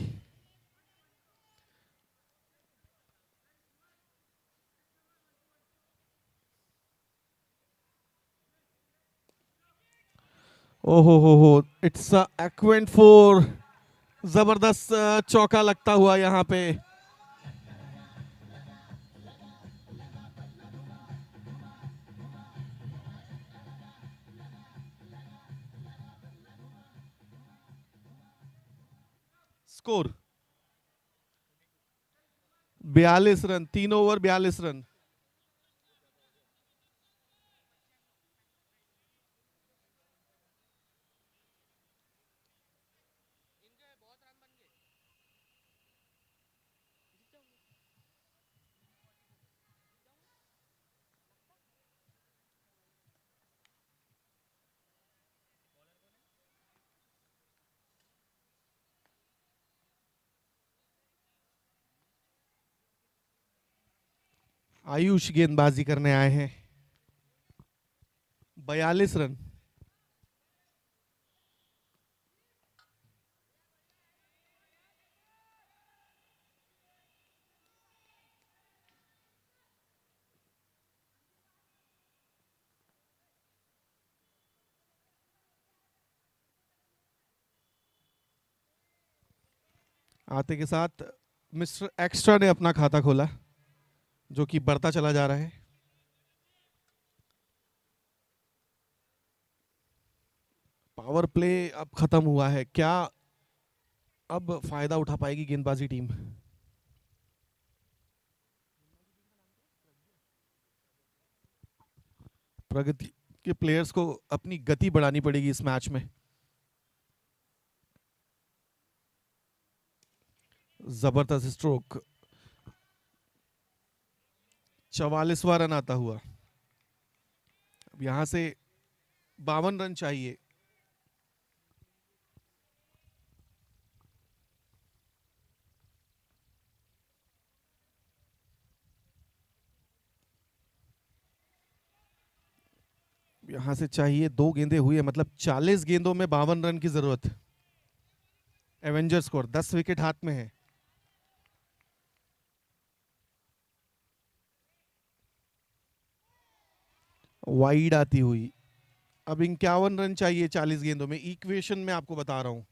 ओहो हो, इट्स एक्वेंट फोर। जबरदस्त चौका लगता हुआ यहां पे। Score 42 run, 3 over 42 run. Ayush गेंदबाजी करने आए हैं। 42 रन। आते के साथ मिस्टर एक्स्ट्रा ने अपना खाता खोला, जो कि बढ़ता चला जा रहा है। पावर प्ले अब खत्म हुआ है, क्या अब फायदा उठा पाएगी गेंदबाजी टीम? प्रगति के प्लेयर्स को अपनी गति बढ़ानी पड़ेगी इस मैच में। जबरदस्त स्ट्रोक, 44वां रन आता हुआ। अब यहां से 52 रन चाहिए। यहां से चाहिए 2 गेंदें हुई है, मतलब 40 गेंदों में 52 रन की जरूरत। एवेंजर स्कोर, 10 विकेट हाथ में है। वाइड आती हुई। अब 51 रन चाहिए 40 गेंदों में। इक्वेशन में आपको बता रहा हूं।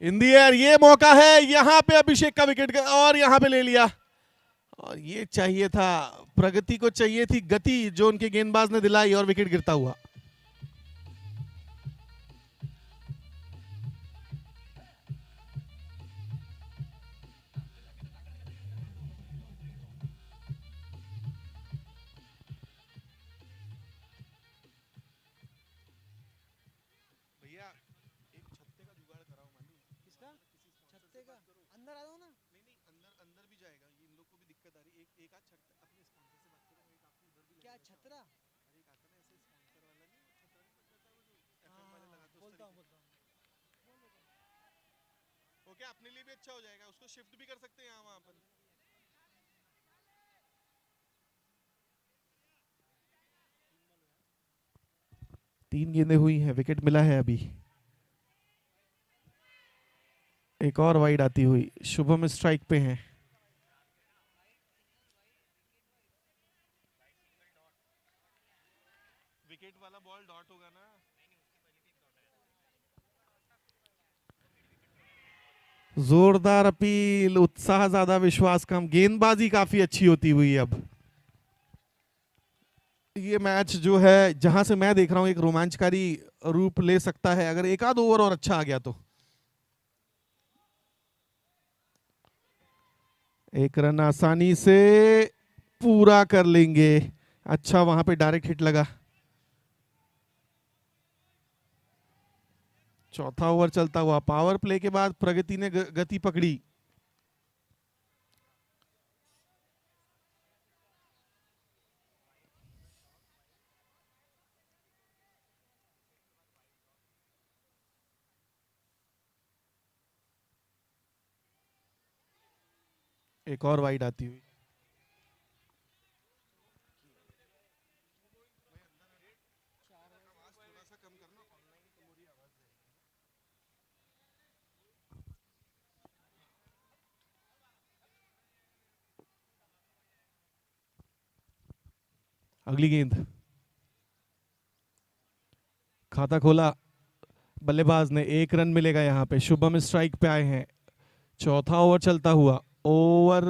इन दी एयर, ये मौका है, यहां पे अभिषेक का विकेट और यहां पे ले लिया। और ये चाहिए था, प्रगति को चाहिए थी गति जो उनके गेंदबाज ने दिलाई, और विकेट गिरता हुआ। भैया एक छत्ते का जुगाड़ कराओ, मालूम? किसका? छत्ते का अंदर आ जाओ ना। नहीं नहीं, अंदर अंदर भी जाएगा, ये इन लोग को भी दिक्कत आ रही। एक आध छत्ता अपने स्पॉन्सर से बात करो, एक आपको उधर भी क्या लगाएगा। छतरा? अरे एक आता ना ऐसे स्पॉन्सर वाला, नहीं छतरा नहीं बन जाता वो जो एफएम वाले हाँ लगाते उस बोलता हूँ तरीके। बोलता हूँ। ओके, अपने लिए भी अच्छा हो जाएगा, उसको शिफ्ट भी कर सकते हैं यहाँ वहाँ पर। तीन गेंदें हुई हैं, विकेट मिला है अभी। एक और वाइड आती हुई। शुभम स्ट्राइक पे हैं। विकेट वाला बॉल डॉट होगा ना? जोरदार अपील, उत्साह ज्यादा विश्वास कम। गेंदबाजी काफी अच्छी होती हुई अब। ये मैच जो है, जहां से मैं देख रहा हूं, एक रोमांचकारी रूप ले सकता है अगर एक आध ओवर और अच्छा आ गया तो। एक रन आसानी से पूरा कर लेंगे। अच्छा, वहां पे डायरेक्ट हिट लगा। चौथा ओवर चलता हुआ। पावर प्ले के बाद प्रगति ने गति पकड़ी। एक और वाइड आती हुई। अगली गेंद। खाता खोला बल्लेबाज ने। 1 रन मिलेगा यहां पे। शुभम स्ट्राइक पे आए हैं। चौथा ओवर चलता हुआ। ओवर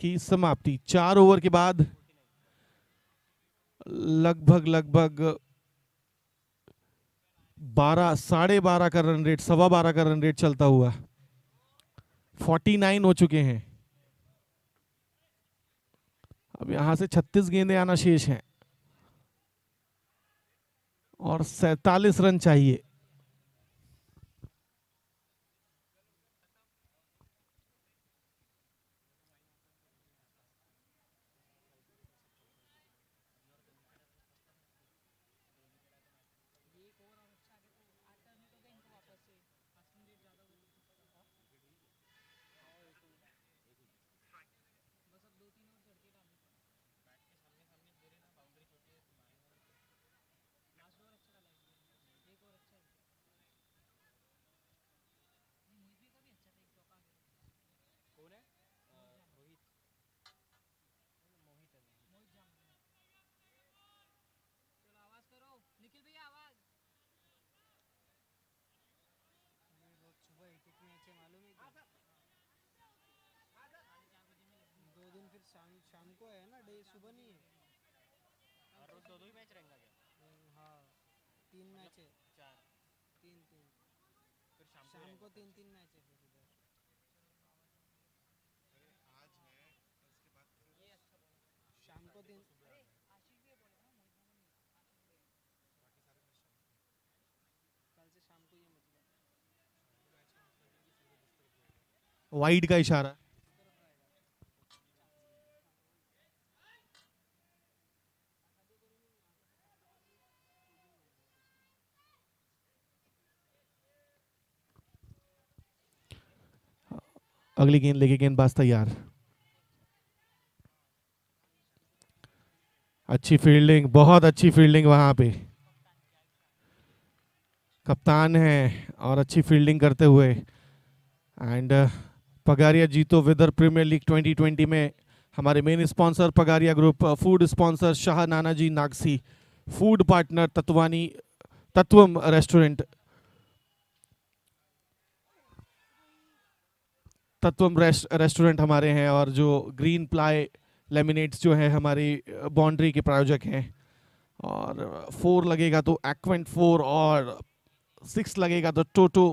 की समाप्ति। 4 ओवर के बाद लगभग लगभग 12, 12.5 का रन रेट, 12.25 का रन रेट चलता हुआ। 49 हो चुके हैं। अब यहां से 36 गेंदें आना शेष हैं और 47 रन चाहिए। शाम को है ना, डे सुबह नहीं है। और रोज दो दो ही मैच रहेगा क्या? हाँ 3 मैच है। चार। 3 फिर शाम को शाम को 3 मैच है फिर उधर। आज है उसके बाद फिर शाम को 3। कल से शाम को ये मतलब वाइड का इशारा। अगली गेंद लेके गेंदबाज तैयार। अच्छी फील्डिंग, बहुत अच्छी फील्डिंग वहां पे। कप्तान है और अच्छी फील्डिंग करते हुए। And Pagaria Jito Vidarbha premier league 2020 में हमारे main sponsor Pagaria group, food sponsor Shah Nanaji Nagsi, food partner तत्वानी तत्वम रेस्टोरेंट, तत्वम रेस्टोरेंट हमारे हैं, और जो ग्रीन प्लाई लेमिनेट्स जो है हमारी बाउंड्री के प्रायोजक हैं। और 4 लगेगा तो एक्वेंट 4, और 6 लगेगा तो टोटो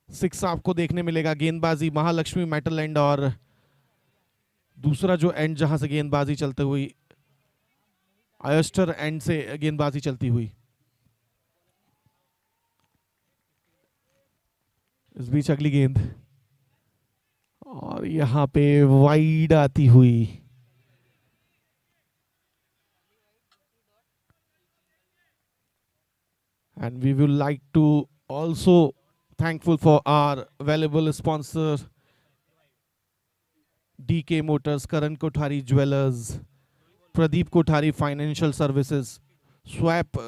6 आपको देखने मिलेगा। गेंदबाजी महालक्ष्मी मेटल एंड, और दूसरा जो एंड जहां से गेंदबाजी चलते हुई आयस्टर एंड से गेंदबाजी चलती हुई। इस बीच अगली गेंद, और यहां पे वाइड आती हुई। And we would like to also thankful for our valuable sponsor DK Motors, Karan Kothari Jewelers, Pradeep Kothari Financial Services, Swap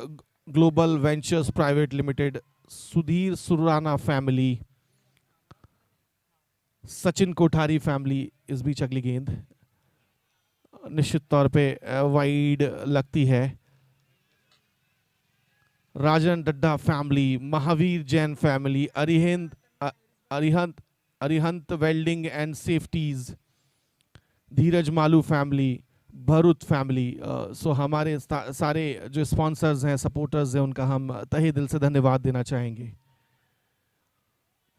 Global Ventures Private Limited, Sudhir Surana Family, Sachin Kothari family. इस बीच अगली गेंद निश्चित तौर पे वाइड लगती है। Rajan Daddha family, Mahavir Jain family, Arihant Arihant welding and safeties, Dheeraj Malu family, Bharut family. So हमारे सारे जो स्पॉन्सर्स हैं, सपोर्टर्स हैं, उनका हम तहे दिल से धन्यवाद देना चाहेंगे।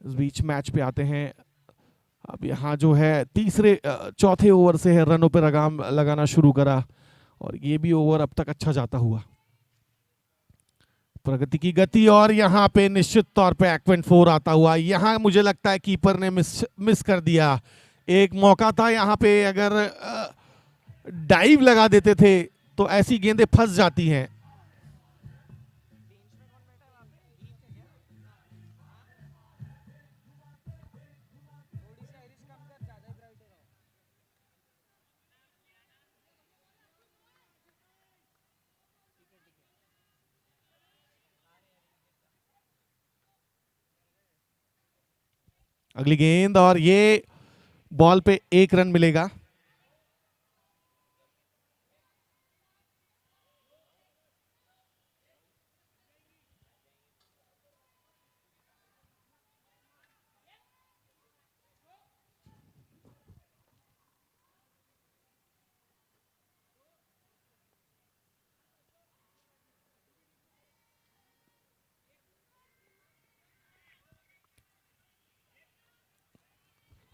इस बीच मैच पे आते हैं। अब यहाँ जो है चौथे ओवर से है रनों पे लगाम लगाना शुरू करा, और ये भी ओवर अब तक अच्छा जाता हुआ। प्रगति की गति, और यहाँ पे निश्चित तौर पे एक्वेंट 4 आता हुआ। यहाँ मुझे लगता है कीपर ने मिस कर दिया। एक मौका था यहाँ पे, अगर डाइव लगा देते थे तो ऐसी गेंदें फंस जाती हैं। अगली गेंद, और ये बॉल पे 1 रन मिलेगा।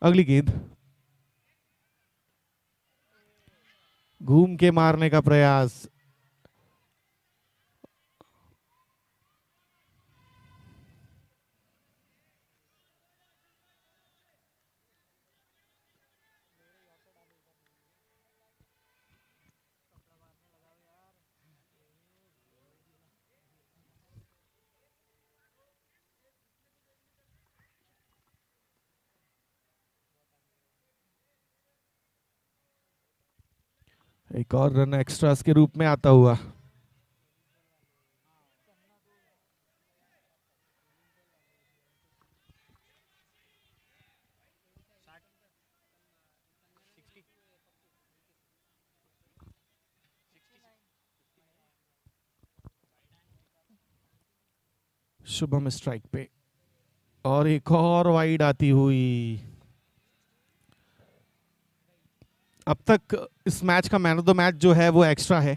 अगली गेंद घूम के मारने का प्रयास। एक और रन एक्स्ट्रास के रूप में आता हुआ। शुभम स्ट्राइक पे, और एक और वाइड आती हुई। अब तक इस मैच का मैन ऑफ द मैच जो है वो एक्स्ट्रा है।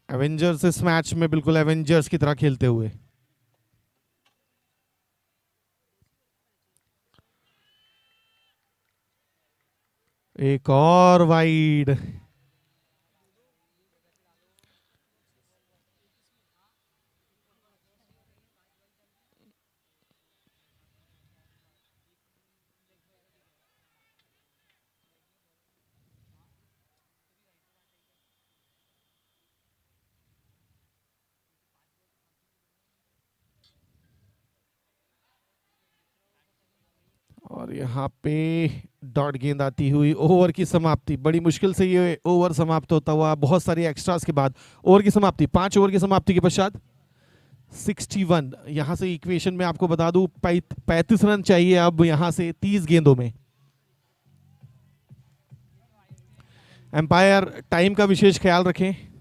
एवेंजर्स इस मैच में बिल्कुल एवेंजर्स की तरह खेलते हुए। एक और वाइड। और यहाँ पे डॉट गेंद आती हुई, ओवर की समाप्ति। बड़ी मुश्किल से ये ओवर समाप्त होता हुआ, बहुत सारी एक्स्ट्रास के बाद ओवर की समाप्ति। 5 ओवर की समाप्ति के पश्चात 61। यहाँ से इक्वेशन में आपको बता दूं 35 रन चाहिए अब यहाँ से 30 गेंदों में। एम्पायर टाइम का विशेष ख्याल रखें।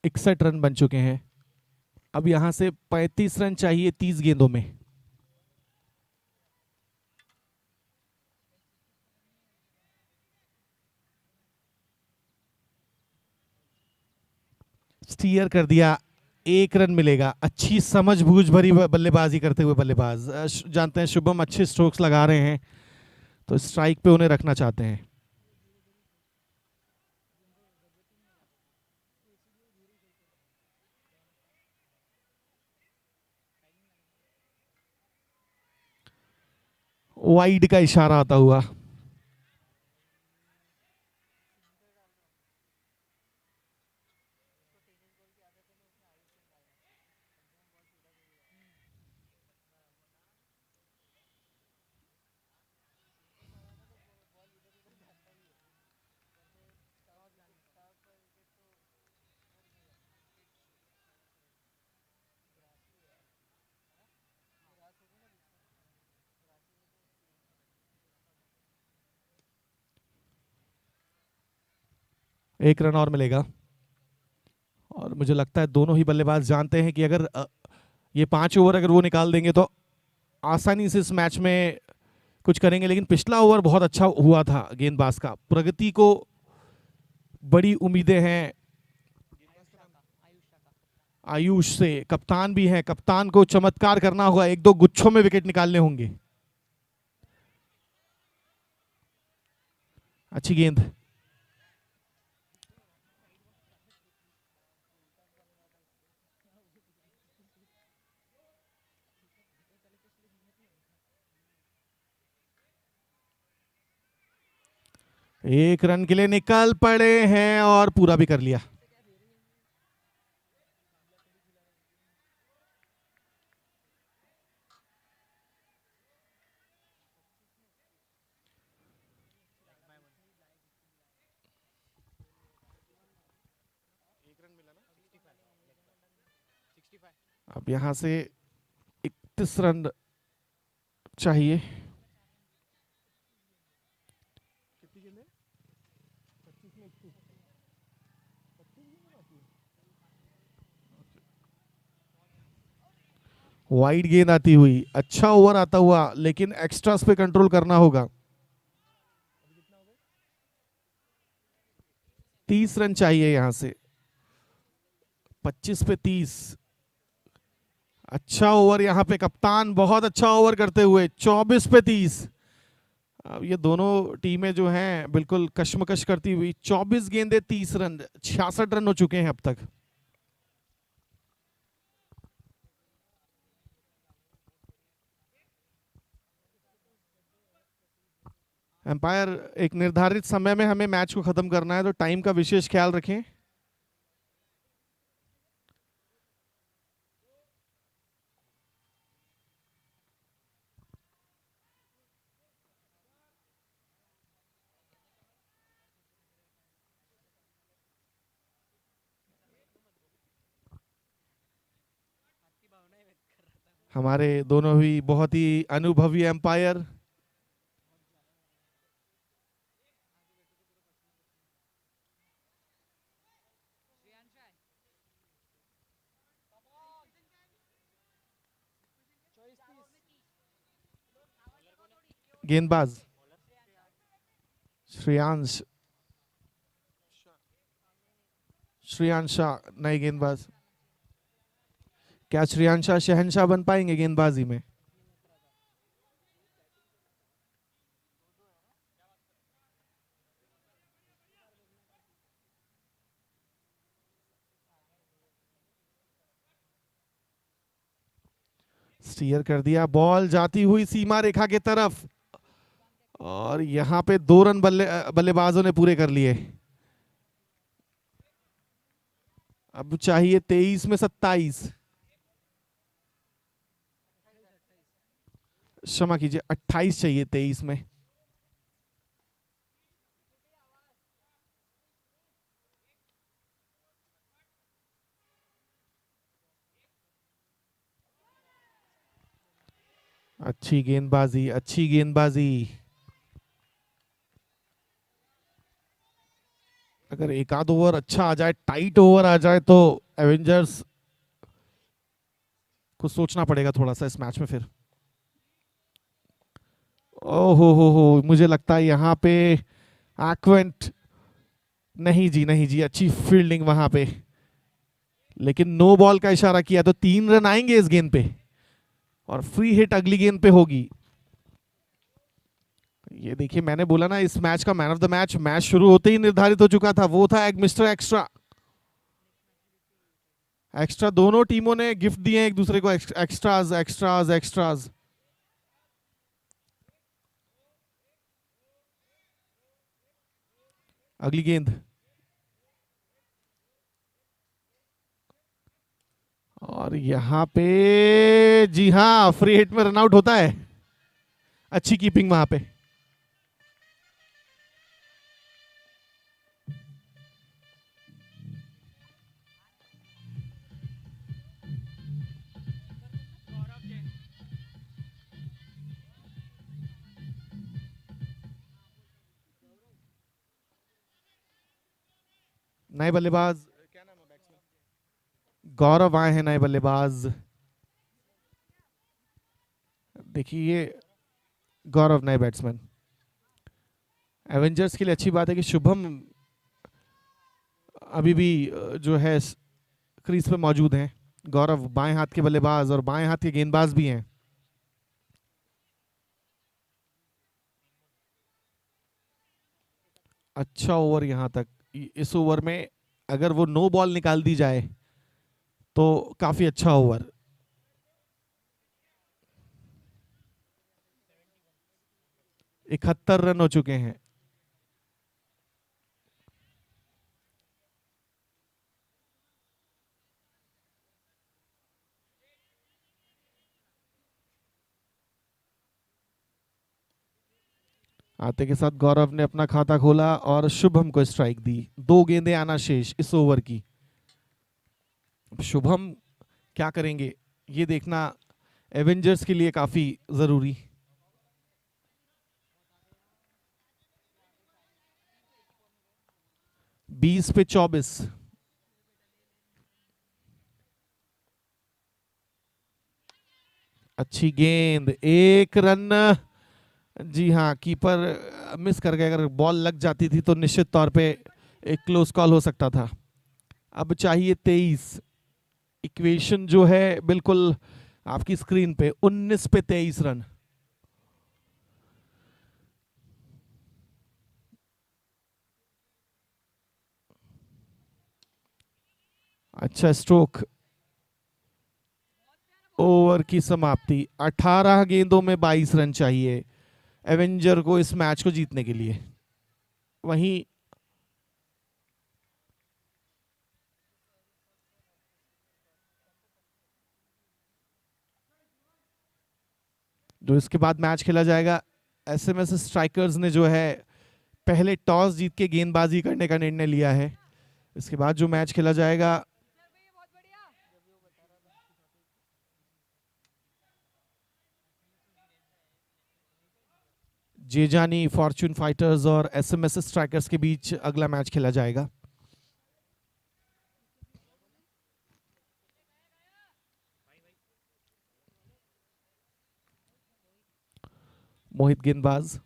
इकसठ रन बन चुके हैं। अब यहां से 35 रन चाहिए 30 गेंदों में। स्टीयर कर दिया, 1 रन मिलेगा। अच्छी समझबूझ भरी बल्लेबाजी करते हुए बल्लेबाज, जानते हैं शुभम अच्छे स्ट्रोक्स लगा रहे हैं, तो स्ट्राइक पे उन्हें रखना चाहते हैं। वाइड का इशारा आता हुआ। एक रन और मिलेगा। और मुझे लगता है दोनों ही बल्लेबाज जानते हैं कि अगर ये 5 ओवर अगर वो निकाल देंगे तो आसानी से इस मैच में कुछ करेंगे। लेकिन पिछला ओवर बहुत अच्छा हुआ था गेंदबाज का। प्रगति को बड़ी उम्मीदें हैं आयुष से, कप्तान भी हैं। कप्तान को चमत्कार करना होगा, 1-2 गुच्छों में विकेट निकालने होंगे। अच्छी गेंद। एक रन के लिए निकल पड़े हैं और पूरा भी कर लिया। अब यहाँ से 31 रन चाहिए। वाइड गेंद आती हुई, अच्छा ओवर आता हुआ, लेकिन एक्स्ट्रास पे कंट्रोल करना होगा। 30 रन चाहिए यहां से, 25 पे 30। अच्छा ओवर यहाँ पे, कप्तान बहुत अच्छा ओवर करते हुए 24 पे 30। अब ये दोनों टीमें जो हैं बिल्कुल कश्मकश करती हुई। 24 गेंदे 30 रन, 66 रन हो चुके हैं अब तक। एम्पायर एक निर्धारित समय में हमें मैच को खत्म करना है, तो टाइम का विशेष ख्याल रखें। हमारे दोनों ही बहुत ही अनुभवी एम्पायर। गेंदबाज श्रेयांश शाह नए गेंदबाज। क्या श्रेयांश शाह शहंशाह बन पाएंगे गेंदबाजी में? स्टीयर कर दिया, बॉल जाती हुई सीमा रेखा की तरफ, और यहां पे 2 रन बल्लेबाजों ने पूरे कर लिए। अब चाहिए 23 में 27, क्षमा कीजिए 28 चाहिए 23 में। अच्छी गेंदबाजी, अच्छी गेंदबाजी। अगर एक आध ओवर अच्छा आ जाए, टाइट ओवर आ जाए, तो एवेंजर्स को सोचना पड़ेगा थोड़ा सा इस मैच में फिर। ओहो हो, मुझे लगता है यहाँ पे एक्वेंट, नहीं जी नहीं जी, अच्छी फील्डिंग वहां पे, लेकिन नो बॉल का इशारा किया, तो 3 रन आएंगे इस गेंद पे, और फ्री हिट अगली गेंद पे होगी। ये देखिए, मैंने बोला ना इस मैच का मैन ऑफ द मैच शुरू होते ही निर्धारित हो चुका था, वो था मिस्टर एक्स्ट्रा। एक्स्ट्रा दोनों टीमों ने गिफ्ट दिए एक दूसरे को, एक्स्ट्राज एक्स्ट्राज एक्स्ट्राज। अगली गेंद, और यहां पे जी हां, फ्री हिट में रनआउट होता है। अच्छी कीपिंग वहां पे। नए बल्लेबाज, क्या नाम है बैट्समैन? गौरव आए हैं नए बल्लेबाज। देखिए ये गौरव नए बैट्समैन। एवेंजर्स के लिए अच्छी बात है कि शुभम अभी भी जो है क्रीज पे मौजूद हैं। गौरव बाएं हाथ के बल्लेबाज और बाएं हाथ के गेंदबाज भी हैं। अच्छा ओवर यहां तक। इस ओवर में अगर वो नो बॉल निकाल दी जाए तो काफी अच्छा ओवर। इकहत्तर रन हो चुके हैं। आते के साथ गौरव ने अपना खाता खोला और शुभम को स्ट्राइक दी। 2 गेंदें आना शेष इस ओवर की। शुभम क्या करेंगे ये देखना एवेंजर्स के लिए काफी जरूरी। बीस पे 24। अच्छी गेंद, एक रन। जी हाँ, कीपर मिस कर गया। अगर बॉल लग जाती थी तो निश्चित तौर पे एक क्लोज कॉल हो सकता था। अब चाहिए 23। इक्वेशन जो है बिल्कुल आपकी स्क्रीन पे, 19 पे 23 रन। अच्छा स्ट्रोक। ओवर की समाप्ति। 18 गेंदों में 22 रन चाहिए एवेंजर को इस मैच को जीतने के लिए। वहीं जो इसके बाद मैच खेला जाएगा, एसएमएस स्ट्राइकर्स ने जो है पहले टॉस जीत के गेंदबाजी करने का निर्णय लिया है। इसके बाद जो मैच खेला जाएगा, जेजानी फॉर्च्यून फाइटर्स और एसएमएस स्ट्राइकर्स के बीच अगला मैच खेला जाएगा। मोहित गेंदबाज।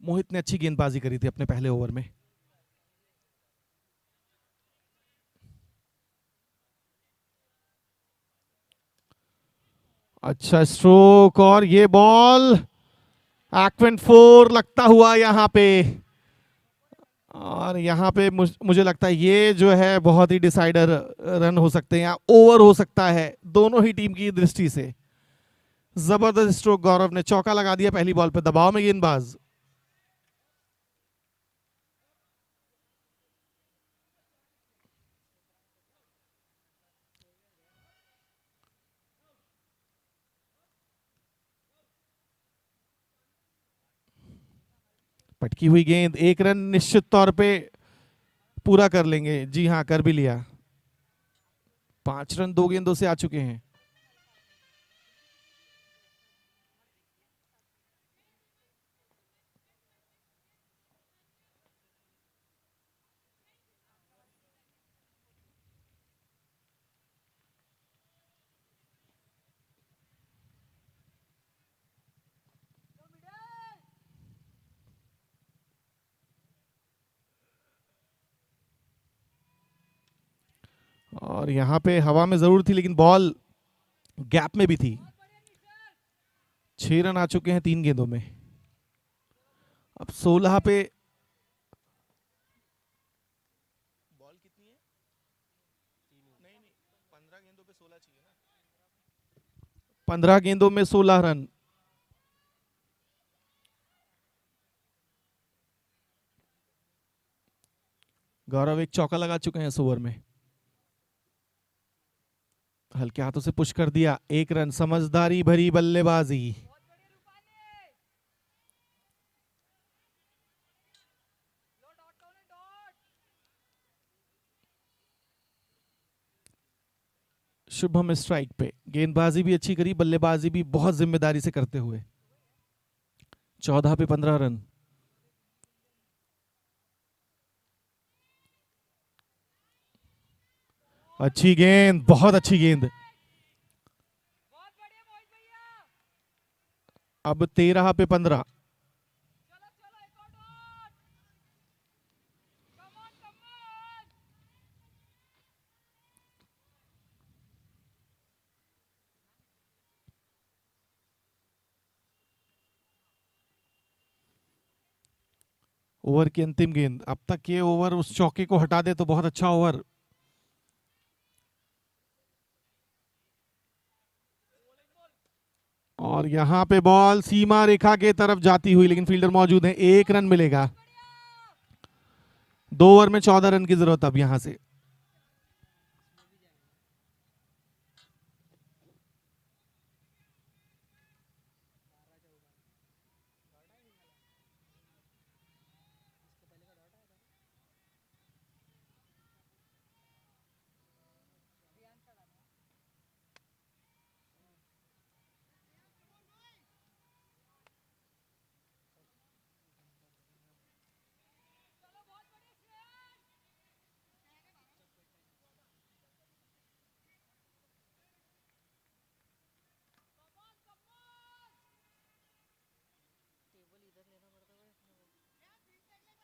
मोहित ने अच्छी गेंदबाजी करी थी अपने पहले ओवर में। अच्छा स्ट्रोक और ये बॉल एक्वेंट 4 लगता हुआ यहां पे। और यहां पे मुझे लगता है ये जो है बहुत ही डिसाइडर रन हो सकते हैं या ओवर हो सकता है दोनों ही टीम की दृष्टि से। जबरदस्त स्ट्रोक गौरव ने, चौका लगा दिया पहली बॉल पे। दबाव में गेंदबाज। पटकी हुई गेंद, एक रन निश्चित तौर पे पूरा कर लेंगे। जी हां, कर भी लिया। 5 रन 2 गेंदों से आ चुके हैं। और यहां पे हवा में जरूर थी लेकिन बॉल गैप में भी थी। 6 रन आ चुके हैं 3 गेंदों में। अब 16 पे बॉल कितनी है? नहीं 15 गेंदों पे 16 चाहिए ना। 15 गेंदों में 16 रन। गौरव एक चौका लगा चुके हैं इस ओवर में। हल्के हाथों से पुश कर दिया। 1 रन। समझदारी भरी बल्लेबाजी। शुभम स्ट्राइक पे। गेंदबाजी भी अच्छी करी, बल्लेबाजी भी बहुत जिम्मेदारी से करते हुए। 14 पे 15 रन। अच्छी गेंद, बहुत अच्छी गेंद। अब 13 पे 15। ओवर की अंतिम गेंद। अब तक ये ओवर उस चौके को हटा दे तो बहुत अच्छा ओवर। और यहाँ पे बॉल सीमा रेखा के तरफ जाती हुई, लेकिन फील्डर मौजूद है, 1 रन मिलेगा। 2 ओवर में 14 रन की जरूरत अब यहां से।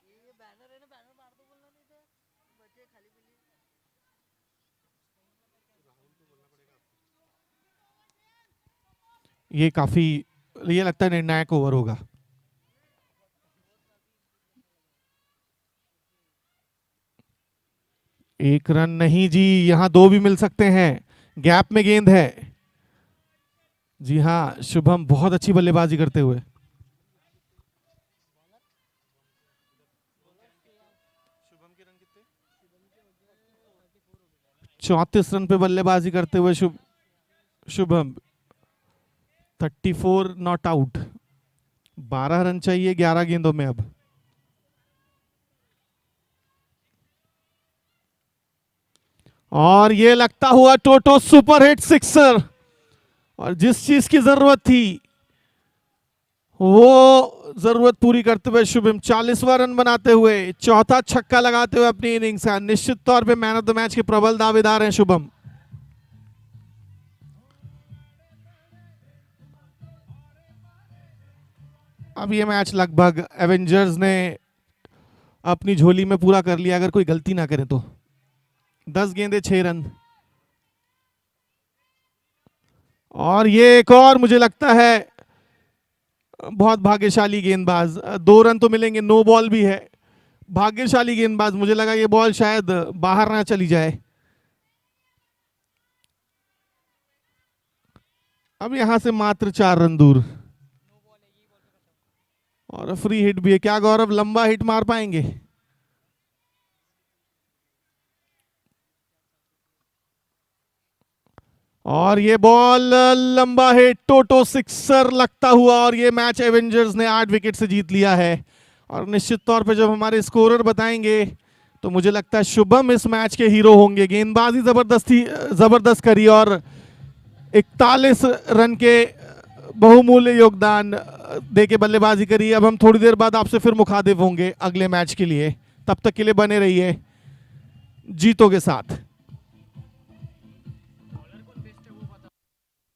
ये बैनर है ना, बैनर मार दो बोलना, नहीं तो बचे खाली पीली। ये काफी, ये लगता है निर्णायक ओवर होगा। एक रन नहीं जी, यहां 2 भी मिल सकते हैं। गैप में गेंद है। जी हां, शुभम बहुत अच्छी बल्लेबाजी करते हुए। शुभम के रन कितने? 34 रन पे बल्लेबाजी करते हुए शुभम 34 नॉट आउट। 12 रन चाहिए 11 गेंदों में अब। और ये लगता हुआ टोटो सुपर हिट सिक्सर, और जिस चीज की जरूरत थी वो जरूरत पूरी करते हुए शुभम 40वां रन बनाते हुए, चौथा छक्का लगाते हुए अपनी इनिंग्स का निश्चित तौर पे मैन ऑफ द मैच के प्रबल दावेदार हैं शुभम। अब ये मैच लगभग एवेंजर्स ने अपनी झोली में पूरा कर लिया, अगर कोई गलती ना करे तो। 10 गेंदे 6 रन। और ये एक और मुझे लगता है बहुत भाग्यशाली गेंदबाज, 2 रन तो मिलेंगे, नो बॉल भी है। भाग्यशाली गेंदबाज, मुझे लगा ये बॉल शायद बाहर ना चली जाए। अब यहां से मात्र 4 रन दूर, और फ्री हिट भी है। क्या गौरव लंबा हिट मार पाएंगे? और ये बॉल लंबा हिट, टोटो सिक्सर लगता हुआ, और ये मैच एवेंजर्स ने 8 विकेट से जीत लिया है। और निश्चित तौर पे जब हमारे स्कोरर बताएंगे तो मुझे लगता है शुभम इस मैच के हीरो होंगे। गेंदबाजी जबरदस्त करी और 41 रन के बहुमूल्य योगदान देके बल्लेबाजी करी। अब हम थोड़ी देर बाद आपसे फिर मुखातिब होंगे अगले मैच के लिए, तब तक के लिए बने रहिए जीतों के साथ।